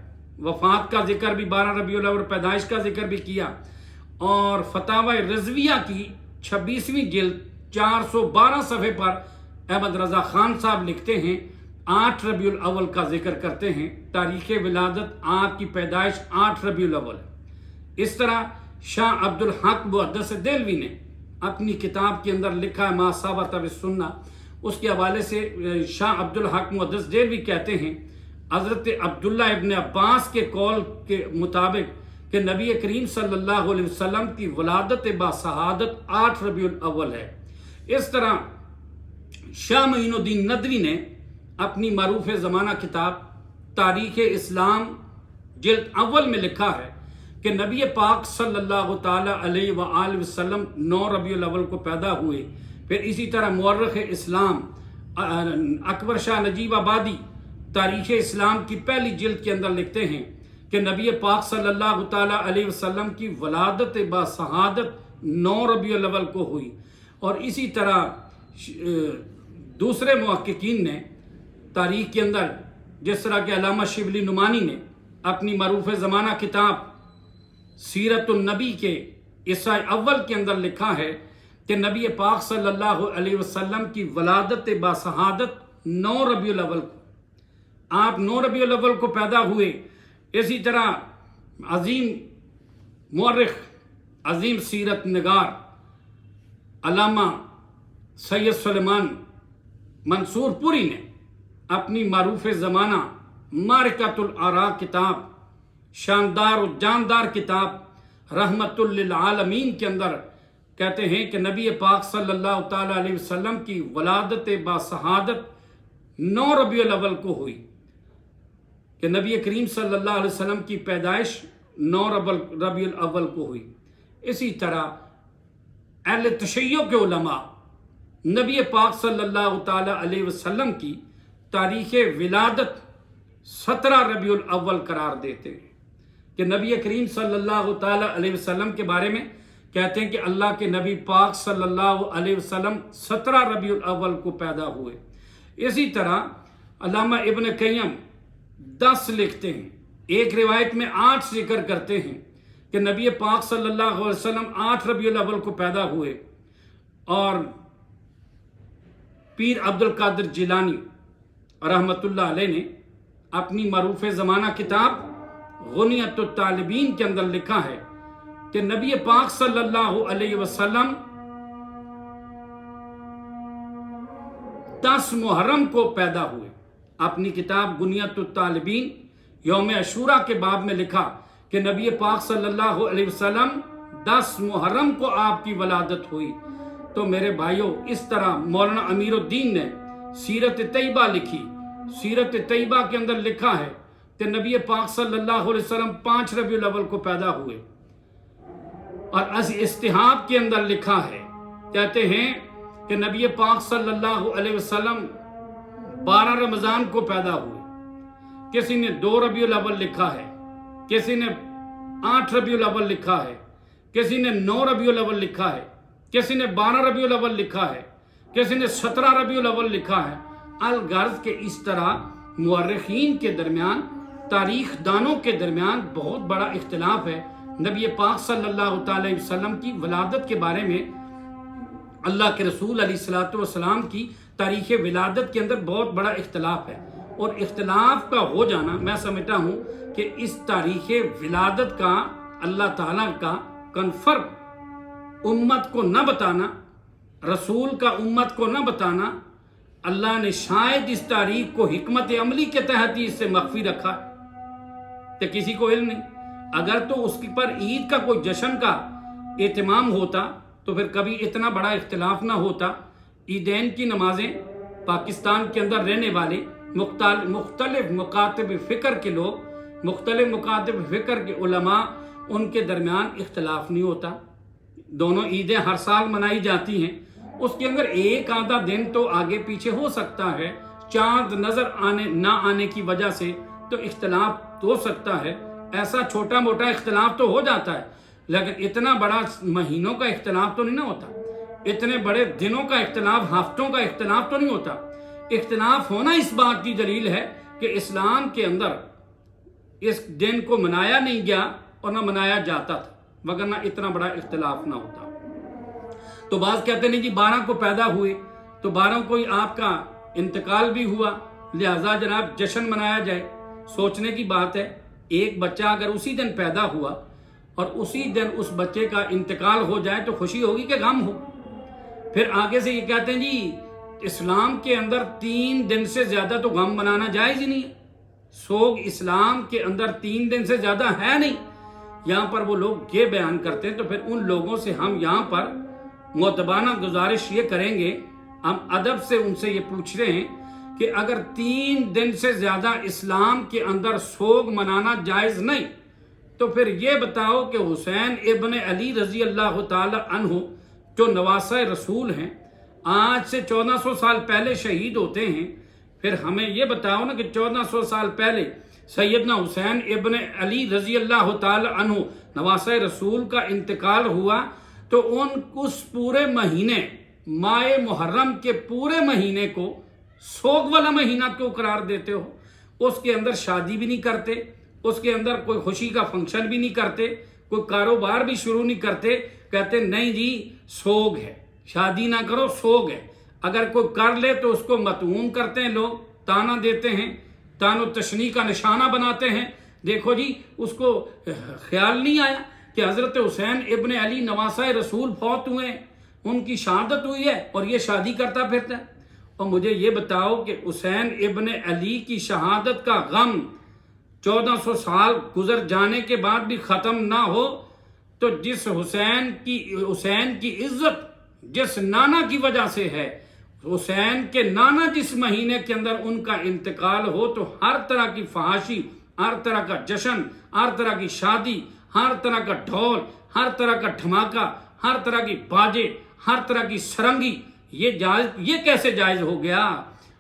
وفات کا ذکر بھی 12 ربیع الاول، پیدائش کا ذکر بھی کیا، اور فتاوی رضویہ کی 26ویں جلد 412 صفحے پر احمد رضا خان صاحب لکھتے ہیں 8 ربیع الاول کا ذکر کرتے ہیں، تاریخ ولادت آپ کی پیدائش 8 ربیع الاول ہے۔ اس طرح شاہ عبد الحق محدث دہلوی نے اپنی کتاب کے اندر لکھا ہے ما ثبت بالسنہ، اس کے حوالے سے شاہ عبد الحق محدث دہلوی کہتے ہیں حضرت عبداللہ ابن عباس کے قول کے مطابق کہ نبی کریم صلی اللہ علیہ وسلم کی ولادت با شہادت 8 ربیع الاول ہے۔ اس طرح شاہ معین الدین ندوی نے اپنی معروف زمانہ کتاب تاریخ اسلام جلد اول میں لکھا ہے کہ نبی پاک صلی اللہ تعالی علیہ وآلہ وسلم 9 ربیع الاول کو پیدا ہوئے۔ پھر اسی طرح مورخ اسلام اکبر شاہ نجیب آبادی تاریخ اسلام کی پہلی جلد کے اندر لکھتے ہیں کہ نبی پاک صلی اللہ تعالی علیہ وسلم کی ولادت با شہادت 9 ربیع الاول کو ہوئی۔ اور اسی طرح دوسرے محققین نے تاریخ کے اندر جس طرح کہ علامہ شبلی نعمانی نے اپنی معروف زمانہ کتاب سیرت النبی کے حصہ اول کے اندر لکھا ہے کہ نبی پاک صلی اللہ علیہ وسلم کی ولادت با شہادت 9 ربیع الاول کو، آپ 9 ربیع الاول کو پیدا ہوئے۔ اسی طرح عظیم مورخ، عظیم سیرت نگار علامہ سید سلیمان منصور پوری نے اپنی معروف زمانہ معرکۃ الآراء کتاب، شاندار و جاندار کتاب رحمت للعالمین کے اندر کہتے ہیں کہ نبی پاک صلی اللہ تعالی علیہ وسلم کی ولادت با شہادت 9 ربیع الاول کو ہوئی، کہ نبی کریم صلی اللہ علیہ وسلم کی پیدائش 9 ربیع الاول کو ہوئی۔ اسی طرح اہل تشیع کے علماء نبی پاک صلی اللہ تعالی علیہ وسلم کی تاریخ ولادت 17 ربیع الاول قرار دیتے ہیں، کہ نبی کریم صلی اللہ تعالی علیہ وسلم کے بارے میں کہتے ہیں کہ اللہ کے نبی پاک صلی اللہ علیہ وسلم 17 ربیع الاول کو پیدا ہوئے۔ اسی طرح علامہ ابن قیم 10 لکھتے ہیں، ایک روایت میں 8 ذکر کرتے ہیں کہ نبی پاک صلی اللہ علیہ وسلم 8 ربیع الاول کو پیدا ہوئے۔ اور پیر عبد القادر جیلانی رحمت اللہ علیہ نے اپنی معروف زمانہ کتاب غنیت الطالبین کے اندر لکھا ہے کہ نبی پاک صلی اللہ علیہ وسلم 10 محرم کو پیدا ہوئے۔ اپنی کتاب غنیت الطالبین یوم عاشوراء کے باب میں لکھا کہ نبی پاک صلی اللہ علیہ وسلم 10 محرم کو آپ کی ولادت ہوئی۔ تو میرے بھائیوں، اس طرح مولانا امیر الدین نے سیرت طیبہ لکھی، سیرت طیبہ کے اندر لکھا ہے کہ نبی پاک صلی اللہ علیہ وسلم 5 ربیع الاول کو پیدا ہوئے۔ اور استحاب کے اندر لکھا ہے، کہتے ہیں کہ نبی پاک صلی اللہ علیہ وسلم 12 رمضان کو پیدا ہوئے۔ کسی نے 2 ربیع الاول لکھا ہے، کسی نے 8 ربیع الاول لکھا ہے، کسی نے 9 ربیع الاول لکھا ہے، کسی نے 12 ربیع الاول لکھا ہے، کسی نے 17 ربیع الاول لکھا ہے۔ الغرض کہ اس طرح مورخین کے درمیان، تاریخ دانوں کے درمیان بہت بڑا اختلاف ہے۔ نبی پاک صلی اللہ تعالی وسلم کی ولادت کے بارے میں اللہ کے رسول علیہ الصلوۃ والسلام کی تاریخ ولادت کے اندر بہت بڑا اختلاف ہے، اور اختلاف کا ہو جانا میں سمجھتا ہوں کہ اس تاریخ ولادت کا اللہ تعالیٰ کا کنفرم امت کو نہ بتانا، رسول کا امت کو نہ بتانا، اللہ نے شاید اس تاریخ کو حکمت عملی کے تحت ہی اس سے مخفی رکھا کہ کسی کو علم نہیں۔ اگر تو اس پر عید کا کوئی جشن کا اہتمام ہوتا تو پھر کبھی اتنا بڑا اختلاف نہ ہوتا۔ عیدین کی نمازیں پاکستان کے اندر رہنے والے مختلف مکاتب فکر کے لوگ، مختلف مکاتب فکر کے علماء، ان کے درمیان اختلاف نہیں ہوتا۔ دونوں عیدیں ہر سال منائی جاتی ہیں، اس کے اندر ایک آدھا دن تو آگے پیچھے ہو سکتا ہے، چاند نظر نہ آنے کی وجہ سے تو اختلاف ہو سکتا ہے، ایسا چھوٹا موٹا اختلاف تو ہو جاتا ہے، لیکن اتنا بڑا مہینوں کا اختلاف تو نہیں نہ ہوتا، اتنے بڑے دنوں کا اختلاف، ہفتوں کا اختلاف تو نہیں ہوتا۔ اختلاف ہونا اس بات کی دلیل ہے کہ اسلام کے اندر اس دن کو منایا نہیں گیا اور نہ منایا جاتا تھا، وگرنہ اتنا بڑا اختلاف نہ ہوتا۔ تو بعض کہتے ہیں جی 12 کو پیدا ہوئے تو 12 کو ہی آپ کا انتقال بھی ہوا، لہذا جناب جشن منایا جائے۔ سوچنے کی بات ہے، ایک بچہ اگر اسی دن پیدا ہوا اور اسی دن اس بچے کا انتقال ہو جائے تو خوشی ہوگی کہ غم ہو؟ پھر آگے سے یہ کہتے ہیں جی اسلام کے اندر 3 دن سے زیادہ تو غم منانا جائز ہی نہیں ہے، سوگ اسلام کے اندر 3 دن سے زیادہ ہے نہیں۔ یہاں پر وہ لوگ یہ بیان کرتے ہیں، تو پھر ان لوگوں سے ہم یہاں پر مؤدبانہ گزارش یہ کریں گے، ہم ادب سے ان سے یہ پوچھ رہے ہیں کہ اگر 3 دن سے زیادہ اسلام کے اندر سوگ منانا جائز نہیں تو پھر یہ بتاؤ کہ حسین ابن علی رضی اللہ تعالی عنہ جو نواسہ رسول ہیں، آج سے 1400 سال پہلے شہید ہوتے ہیں، پھر ہمیں یہ بتاؤ نا کہ 1400 سال پہلے سیدنا حسین ابن علی رضی اللہ تعالی عنہ نواسہ رسول کا انتقال ہوا تو اس پورے مہینے ماہ محرم کے پورے مہینے کو سوگ والا مہینہ کیوں قرار دیتے ہو؟ اس کے اندر شادی بھی نہیں کرتے، اس کے اندر کوئی خوشی کا فنکشن بھی نہیں کرتے، کوئی کاروبار بھی شروع نہیں کرتے، کہتے نہیں جی سوگ ہے، شادی نہ کرو سوگ ہے۔ اگر کوئی کر لے تو اس کو مطعون کرتے ہیں، لوگ تانا دیتے ہیں، تان و تشنیع کا نشانہ بناتے ہیں۔ دیکھو جی اس کو خیال نہیں آیا کہ حضرت حسین ابن علی نواسہ رسول فوت ہوئے ہیں، ان کی شہادت ہوئی ہے اور یہ شادی کرتا پھرتا ہے۔ اور مجھے یہ بتاؤ کہ حسین ابن علی کی شہادت کا غم 1400 سال گزر جانے کے بعد بھی ختم نہ ہو تو جس حسین کی عزت جس نانا کی وجہ سے ہے، حسین کے نانا جس مہینے کے اندر ان کا انتقال ہو تو ہر طرح کی فحاشی، ہر طرح کا جشن، ہر طرح کی شادی، ہر طرح کا ڈھول، ہر طرح کا دھماکہ، ہر طرح کی باجے، ہر طرح کی سرنگی، یہ کیسے جائز ہو گیا؟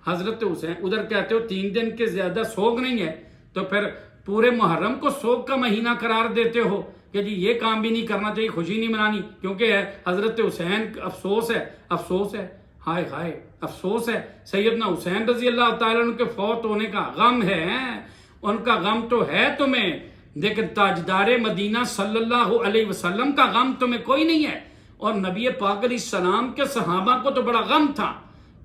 حضرت حسین ادھر کہتے ہو 3 دن کے زیادہ سوگ نہیں ہے تو پھر پورے محرم کو سوگ کا مہینہ قرار دیتے ہو کہ جی یہ کام بھی نہیں کرنا چاہیے، خوشی نہیں منانی، کیونکہ حضرت حسین افسوس ہے، ہائے ہائے افسوس ہے، سیدنا حسین رضی اللہ تعالیٰ عنہ کے فوت ہونے کا غم ہے، ان کا غم تو ہے تمہیں، لیکن تاجدار مدینہ صلی اللہ علیہ وسلم کا غم تمہیں کوئی نہیں ہے۔ اور نبی پاک علیہ السلام کے صحابہ کو تو بڑا غم تھا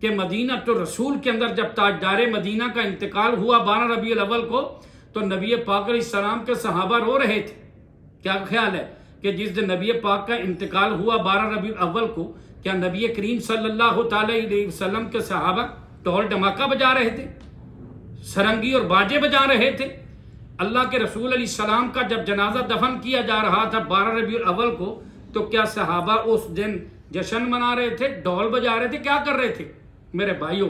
کہ مدینہ تو رسول کے اندر جب تاجدار مدینہ کا انتقال ہوا 12 ربیع الاول کو تو نبی پاک علیہ السلام کے صحابہ رو رہے تھے۔ کیا خیال ہے کہ جس دن نبی پاک کا انتقال ہوا 12 ربیع الاول کو، کیا نبی کریم صلی اللہ تعالی علیہ وسلم کے صحابہ ڈھول ڈھماکہ بجا رہے تھے، سرنگی اور باجے بجا رہے تھے؟ اللہ کے رسول علیہ السلام کا جب جنازہ دفن کیا جا رہا تھا 12 ربیع الاول کو تو کیا صحابہ اس دن جشن منا رہے تھے، ڈھول بجا رہے تھے، کیا کر رہے تھے؟ میرے بھائیوں،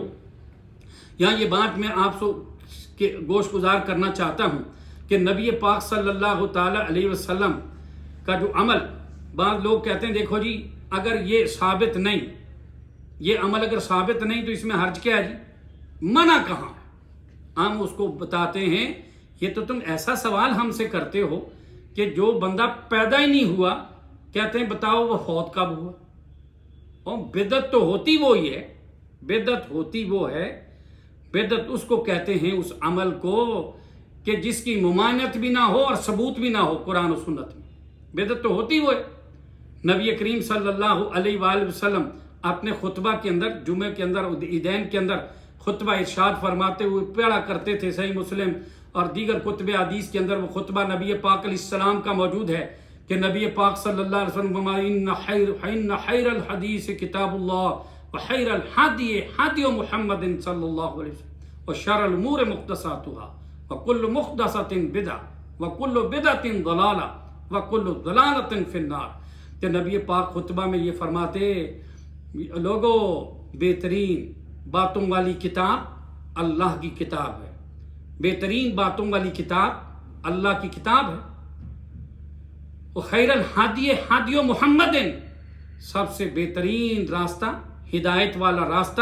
یہاں یہ بات میں آپ سے گوش گزار کرنا چاہتا ہوں کہ نبی پاک صلی اللہ تعالی علیہ وسلم کا جو عمل، بعض لوگ کہتے ہیں دیکھو جی اگر یہ ثابت نہیں، یہ عمل اگر ثابت نہیں تو اس میں حرج کیا ہے جی، منع کہاں ہے؟ ہم اس کو بتاتے ہیں یہ تو تم ایسا سوال ہم سے کرتے ہو کہ جو بندہ پیدا ہی نہیں ہوا، کہتے ہیں بتاؤ وہ فوت کب ہوا؟ اور بدعت تو ہوتی وہی ہے، بدعت ہوتی وہ ہے، بدعت اس کو کہتے ہیں اس عمل کو کہ جس کی ممانعت بھی نہ ہو اور ثبوت بھی نہ ہو قرآن و سنت میں، بدعت تو ہوتی وہ ہے۔ نبی کریم صلی اللہ علیہ وآلہ وسلم اپنے خطبہ کے اندر، جمعے کے اندر، عیدین کے اندر خطبہ ارشاد فرماتے ہوئے پڑھا کرتے تھے، صحیح مسلم اور دیگر کتب حدیث کے اندر وہ خطبہ نبی پاک علیہ السلام کا موجود ہے کہ نبی پاک صلی اللہ علیہ وسلم ان خیر الحدیث کتاب اللہ وخیر الحدی حدی محمد صلی اللہ علیہ وسلم وشر الامور محدثاتها وکل محدثۃ بدعہ وکل بدعۃ ضلالہ وکل ضلالۃ فی النار۔ کہ نبی پاک خطبہ میں یہ فرماتے، لوگوں بہترین باتوں والی کتاب اللہ کی کتاب ہے، بہترین باتوں والی کتاب اللہ کی کتاب ہے، وخیر الحادی حادی محمد، سب سے بہترین راستہ، ہدایت والا راستہ،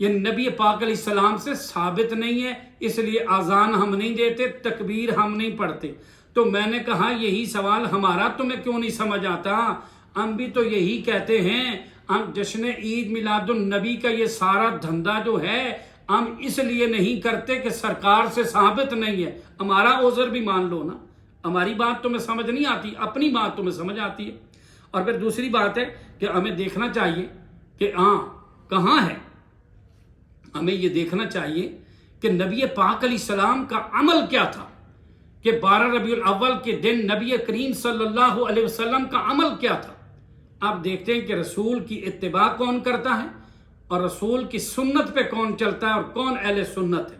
یہ نبی پاک علیہ السلام سے ثابت نہیں ہے، اس لیے اذان ہم نہیں دیتے، تکبیر ہم نہیں پڑھتے۔ تو میں نے کہا یہی سوال ہمارا تمہیں کیوں نہیں سمجھ آتا؟ ہم بھی تو یہی کہتے ہیں، ہم جشن عید میلاد النبی کا یہ سارا دھندا جو ہے ہم اس لیے نہیں کرتے کہ سرکار سے ثابت نہیں ہے۔ ہمارا عذر بھی مان لو نا، ہماری بات تمہیں سمجھ نہیں آتی، اپنی بات تمہیں سمجھ آتی ہے۔ اور پھر دوسری بات ہے کہ ہمیں دیکھنا چاہیے کہ کہاں ہے، ہمیں یہ دیکھنا چاہیے کہ نبی پاک علیہ السلام کا عمل کیا تھا، کہ 12 ربیع الاول کے دن نبی کریم صلی اللہ علیہ وسلم کا عمل کیا تھا۔ آپ دیکھتے ہیں کہ رسول کی اتباع کون کرتا ہے اور رسول کی سنت پہ کون چلتا ہے اور کون اہل سنت ہے۔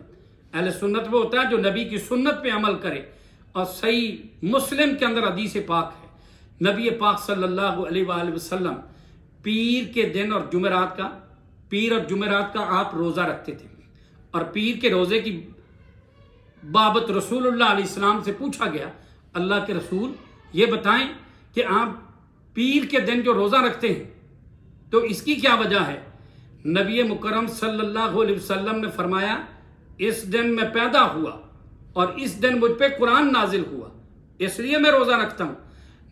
اہل سنت وہ ہوتا ہے جو نبی کی سنت پہ عمل کرے۔ اور صحیح مسلم کے اندر حدیث پاک ہے، نبی پاک صلی اللہ علیہ وآلہ وسلم پیر کے دن اور جمعرات کا آپ روزہ رکھتے تھے، اور پیر کے روزے کی بابت رسول اللہ علیہ السلام سے پوچھا گیا، اللہ کے رسول یہ بتائیں کہ آپ پیر کے دن جو روزہ رکھتے ہیں تو اس کی کیا وجہ ہے؟ نبی مکرم صلی اللہ علیہ وسلم نے فرمایا اس دن میں پیدا ہوا اور اس دن مجھ پہ قرآن نازل ہوا، اس لیے میں روزہ رکھتا ہوں۔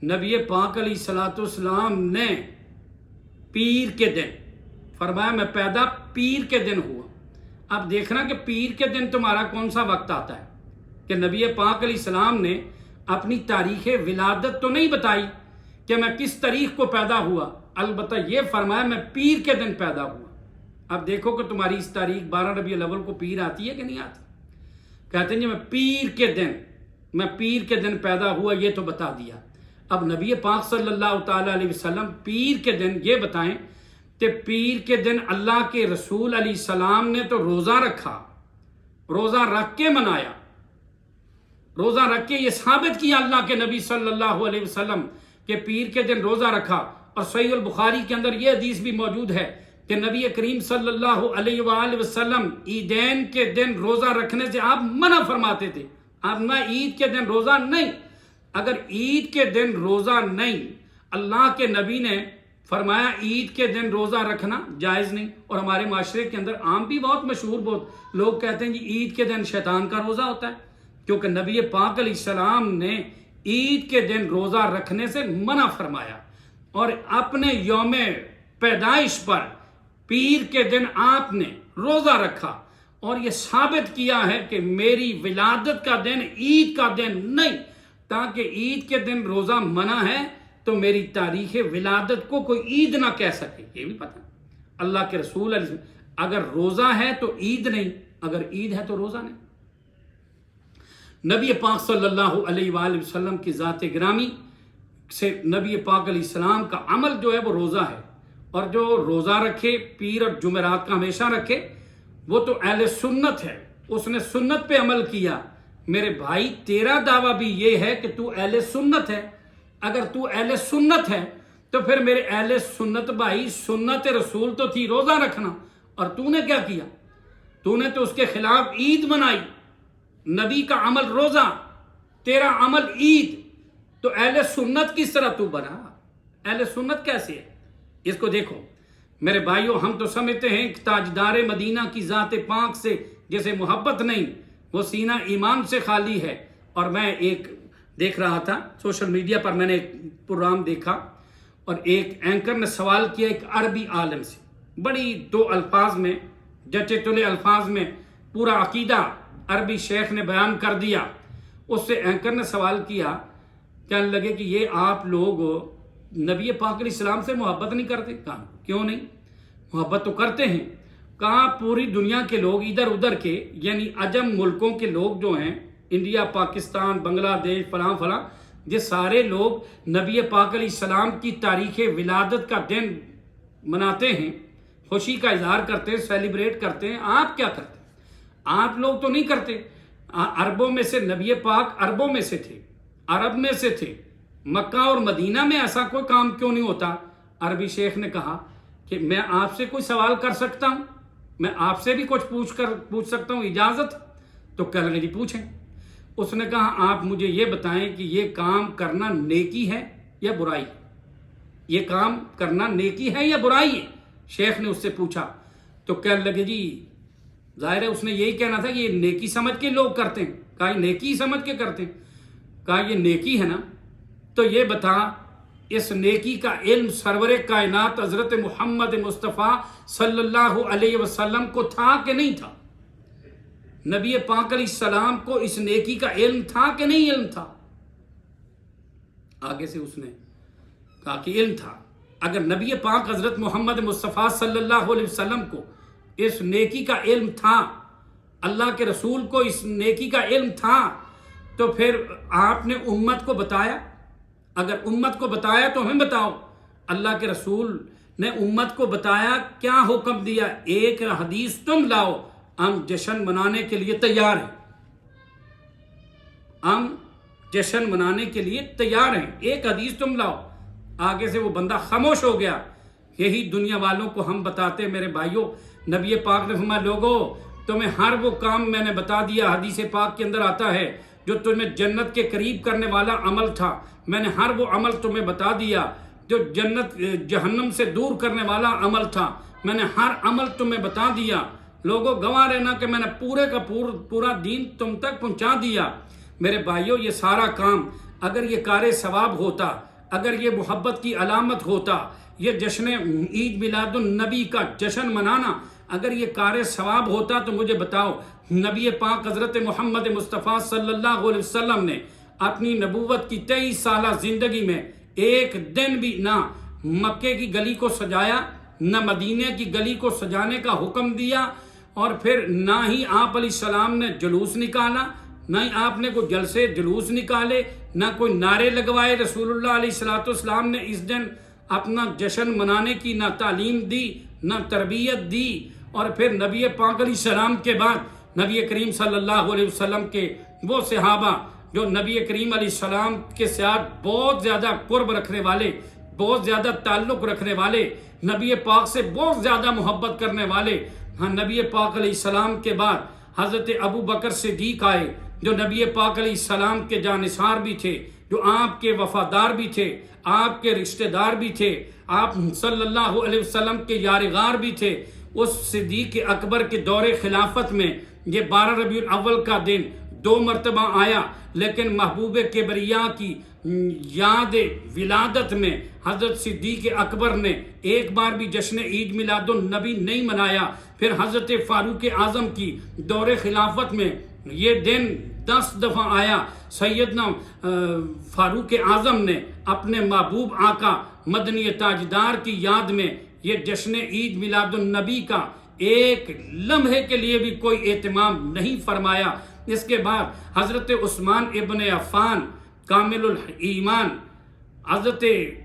نبی پاک علیہ السلام نے پیر کے دن فرمایا میں پیدا پیر کے دن ہوا۔ اب دیکھنا کہ پیر کے دن تمہارا کون سا وقت آتا ہے کہ نبی پاک علیہ السلام نے اپنی تاریخ ولادت تو نہیں بتائی کہ میں کس تاریخ کو پیدا ہوا، البتہ یہ فرمایا میں پیر کے دن پیدا ہوا۔ اب دیکھو کہ تمہاری اس تاریخ 12 ربیع الاول کو پیر آتی ہے کہ نہیں آتی؟ کہتے ہیں جی میں پیر کے دن پیدا ہوا، یہ تو بتا دیا۔ اب نبی پاک صلی اللہ تعالی علیہ وسلم پیر کے دن یہ بتائیں کہ پیر کے دن اللہ کے رسول علیہ السلام نے تو روزہ رکھا، روزہ رکھ کے منایا، روزہ رکھ کے یہ ثابت کیا اللہ کے نبی صلی اللہ علیہ وسلم کہ پیر کے دن روزہ رکھا۔ اور صحیح البخاری کے اندر یہ حدیث بھی موجود ہے کہ نبی کریم صلی اللہ علیہ وآلہ وسلم عیدین کے دن روزہ رکھنے سے آپ منع فرماتے تھے، آپ نہ عید کے دن روزہ نہیں۔ اگر عید کے دن روزہ نہیں، اللہ کے نبی نے فرمایا عید کے دن روزہ رکھنا جائز نہیں۔ اور ہمارے معاشرے کے اندر عام بھی بہت مشہور، بہت لوگ کہتے ہیں جی عید کے دن شیطان کا روزہ ہوتا ہے، کیونکہ نبی پاک علیہ السلام نے عید کے دن روزہ رکھنے سے منع فرمایا، اور اپنے یوم پیدائش پر پیر کے دن آپ نے روزہ رکھا، اور یہ ثابت کیا ہے کہ میری ولادت کا دن عید کا دن نہیں، تاکہ عید کے دن روزہ منع ہے تو میری تاریخ ولادت کو کوئی عید نہ کہہ سکے۔ یہ بھی پتہ اللہ کے رسول علیہ وسلم، اگر روزہ ہے تو عید نہیں، اگر عید ہے تو روزہ نہیں۔ نبی پاک صلی اللہ علیہ وآلہ وسلم کی ذات گرامی سے نبی پاک علیہ السلام کا عمل جو ہے وہ روزہ ہے، اور جو روزہ رکھے پیر اور جمعرات کا ہمیشہ رکھے وہ تو اہل سنت ہے، اس نے سنت پہ عمل کیا۔ میرے بھائی تیرا دعویٰ بھی یہ ہے کہ تو اہل سنت ہے، اگر تو اہل سنت ہے تو پھر میرے اہل سنت بھائی سنت رسول تو تھی روزہ رکھنا، اور تو نے کیا کیا؟ تو نے تو اس کے خلاف عید منائی۔ نبی کا عمل روزہ، تیرا عمل عید، تو اہل سنت کس طرح تو بنا؟ اہل سنت کیسے ہے؟ اس کو دیکھو میرے بھائیوں، ہم تو سمجھتے ہیں کہ تاجدار مدینہ کی ذات پاک سے جیسے محبت نہیں، وہ سینہ ایمان سے خالی ہے۔ اور میں ایک دیکھ رہا تھا سوشل میڈیا پر، میں نے ایک پروگرام دیکھا اور ایک اینکر نے سوال کیا ایک عربی عالم سے، بڑی 2 الفاظ میں جچے تلے الفاظ میں پورا عقیدہ عربی شیخ نے بیان کر دیا۔ اس سے اینکر نے سوال کیا، کہنے لگے کہ یہ آپ لوگ نبی پاک علیہ السلام سے محبت نہیں کرتے؟ کہا کیوں نہیں، محبت تو کرتے ہیں۔ کہا پوری دنیا کے لوگ ادھر ادھر کے یعنی عجم ملکوں کے لوگ جو ہیں، انڈیا، پاکستان، بنگلہ دیش، فلاں یہ سارے لوگ نبی پاک علیہ السلام کی تاریخ ولادت کا دن مناتے ہیں، خوشی کا اظہار کرتے ہیں، سیلیبریٹ کرتے ہیں۔ آپ کیا کرتے ہیں؟ آپ لوگ تو نہیں کرتے۔ عربوں میں سے نبی پاک عربوں میں سے تھے، عرب میں سے تھے، مکہ اور مدینہ میں ایسا کوئی کام کیوں نہیں ہوتا؟ عربی شیخ نے کہا کہ میں آپ سے کوئی سوال کر سکتا ہوں، میں آپ سے بھی کچھ پوچھ سکتا ہوں، اجازت؟ تو کہنے لگے جی پوچھیں۔ اس نے کہا آپ مجھے یہ بتائیں کہ یہ کام کرنا نیکی ہے یا برائی؟ یہ کام کرنا نیکی ہے یا برائی ہے؟ شیخ نے اس سے پوچھا تو کہنے لگے جی ظاہر ہے اس نے یہی کہنا تھا کہ یہ نیکی سمجھ کے لوگ کرتے ہیں. کہا یہ نیکی سمجھ کے کرتے ہیں. کہا یہ نیکی ہے نا تو یہ بتا اس نیکی کا علم سرور کائنات حضرت محمد مصطفیٰ صلی اللہ علیہ وسلم کو تھا کہ نہیں تھا؟ نبی پاک علیہ السلام کو اس نیکی کا علم تھا کہ نہیں علم تھا؟ آگے سے اس نے کہا کہ علم تھا. اگر نبی پاک حضرت محمد مصطفیٰ صلی اللہ علیہ وسلم کو اس نیکی کا علم تھا، اللہ کے رسول کو اس نیکی کا علم تھا، تو پھر آپ نے امت کو بتایا؟ اگر امت کو بتایا تو ہمیں بتاؤ. اللہ کے رسول نے امت کو بتایا، کیا حکم دیا؟ ایک حدیث تم لاؤ، ہم جشن منانے کے لیے تیار ہیں. ہم جشن منانے کے لیے تیار ہیں، ایک حدیث تم لاؤ. آگے سے وہ بندہ خاموش ہو گیا. یہی دنیا والوں کو ہم بتاتے میرے بھائیوں. نبی پاک نے فرمایا لوگو تمہیں ہر وہ کام میں نے بتا دیا، حدیث پاک کے اندر آتا ہے، جو تمہیں جنت کے قریب کرنے والا عمل تھا. میں نے ہر وہ عمل تمہیں بتا دیا جو جہنم سے دور کرنے والا عمل تھا. میں نے ہر عمل تمہیں بتا دیا. لوگوں گواہ رہنا کہ میں نے پورے کا پورا دین تم تک پہنچا دیا. میرے بھائیوں یہ سارا کام اگر یہ کار ثواب ہوتا، اگر یہ محبت کی علامت ہوتا، یہ جشن عید میلاد النبی کا جشن منانا اگر یہ کار ثواب ہوتا تو مجھے بتاؤ نبی پاک حضرت محمد مصطفیٰ صلی اللہ علیہ وسلم نے اپنی نبوت کی 23 سالہ زندگی میں ایک دن بھی نہ مکے کی گلی کو سجایا، نہ مدینے کی گلی کو سجانے کا حکم دیا، اور پھر نہ ہی آپ علیہ السلام نے جلوس نکالا، نہ ہی آپ نے کوئی جلسے جلوس نکالے، نہ کوئی نعرے لگوائے. رسول اللہ علیہ السلام نے اس دن اپنا جشن منانے کی نہ تعلیم دی نہ تربیت دی. اور پھر نبی پاک علیہ السلام کے بعد نبی کریم صلی اللہ علیہ وسلم کے وہ صحابہ جو نبی کریم علیہ السلام کے ساتھ بہت زیادہ قرب رکھنے والے، بہت زیادہ تعلق رکھنے والے، نبی پاک سے بہت زیادہ محبت کرنے والے. ہاں نبی پاک علیہ السلام کے بعد حضرت ابو بکر صدیق آئے جو نبی پاک علیہ السلام کے جانثار بھی تھے، جو آپ کے وفادار بھی تھے، آپ کے رشتہ دار بھی تھے، آپ صلی اللہ علیہ وسلم کے یارغار بھی تھے. اس صدیق اکبر کے دور خلافت میں یہ 12 ربیع الاول کا دن 2 مرتبہ آیا، لیکن محبوب کبریا کی یاد ولادت میں حضرت صدیق اکبر نے ایک بار بھی جشن عید میلاد النبی نہیں منایا. پھر حضرت فاروق اعظم کی دور خلافت میں یہ دن 10 دفعہ آیا. سیدنا فاروق اعظم نے اپنے محبوب آقا مدنی تاجدار کی یاد میں یہ جشن عید میلاد النبی کا ایک لمحے کے لیے بھی کوئی اہتمام نہیں فرمایا. اس کے بعد حضرت عثمان ابن عفان کامل الایمان، حضرت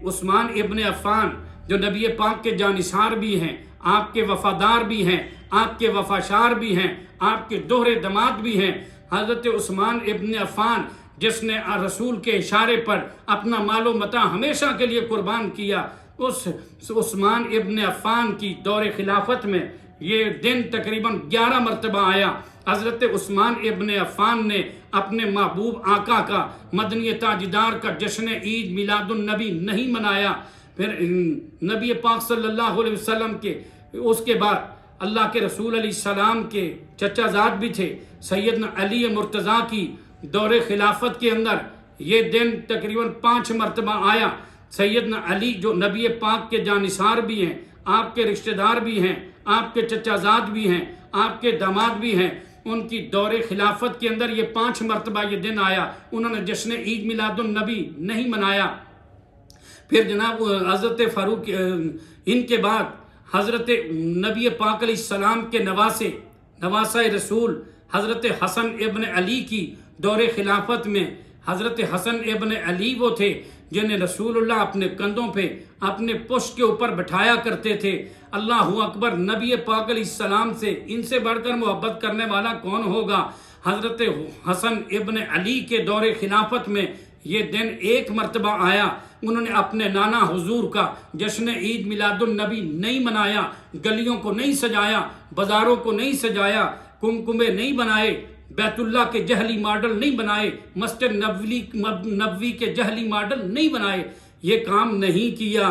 عثمان ابن عفان جو نبی پاک کے جانثار بھی ہیں، آپ کے وفادار بھی ہیں، آپ کے وفاشار بھی ہیں، آپ کے دوہرے داماد بھی ہیں. حضرت عثمان ابن عفان جس نے رسول کے اشارے پر اپنا مال و متاع ہمیشہ کے لیے قربان کیا، اس عثمان ابن عفان کی دور خلافت میں یہ دن تقریباً 11 مرتبہ آیا. حضرت عثمان ابن عفان نے اپنے محبوب آقا کا مدنی تاجدار کا جشن عید میلاد النبی نہیں منایا. پھر نبی پاک صلی اللہ علیہ وسلم کے اس کے بعد اللہ کے رسول علیہ السلام کے چچا زاد بھی تھے سیدنا علی مرتضیٰ کی دور خلافت کے اندر یہ دن تقریباً 5 مرتبہ آیا. سیدنا علی جو نبی پاک کے جانثار بھی ہیں، آپ کے رشتہ دار بھی ہیں، آپ کے چچا زاد بھی ہیں، آپ کے داماد بھی ہیں، ان کی دور خلافت کے اندر یہ 5 مرتبہ یہ دن آیا. انہوں نے جشن عید میلاد النبی نہیں منایا. پھر جناب حضرت فاروق ان کے بعد حضرت نبی پاک علیہ السلام کے نواسہ رسول حضرت حسن ابن علی کی دور خلافت میں حضرت حسن ابن علی وہ تھے جنہیں رسول اللہ اپنے کندھوں پہ اپنے پشت کے اوپر بٹھایا کرتے تھے. اللہ اکبر، نبی پاک علیہ السلام سے ان سے بڑھ کر محبت کرنے والا کون ہوگا. حضرت حسن ابن علی کے دور خلافت میں یہ دن 1 مرتبہ آیا. انہوں نے اپنے نانا حضور کا جشن عید میلاد النبی نہیں منایا، گلیوں کو نہیں سجایا، بازاروں کو نہیں سجایا، کمکمے نہیں بنائے، بیت اللہ کے جہلی ماڈل نہیں بنائے، مسجد نبوی کے جہلی ماڈل نہیں بنائے، یہ کام نہیں کیا.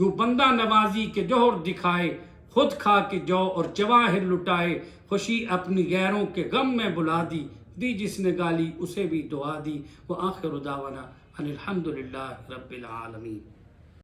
یوں بندہ نوازی کے جوہر دکھائے، خود کھا کے جو اور جواہر لٹائے، خوشی اپنی غیروں کے غم میں بلا دی جس نے گالی اسے بھی دعا دی۔ وآخر دعوانا ان الحمدللہ رب العالمین۔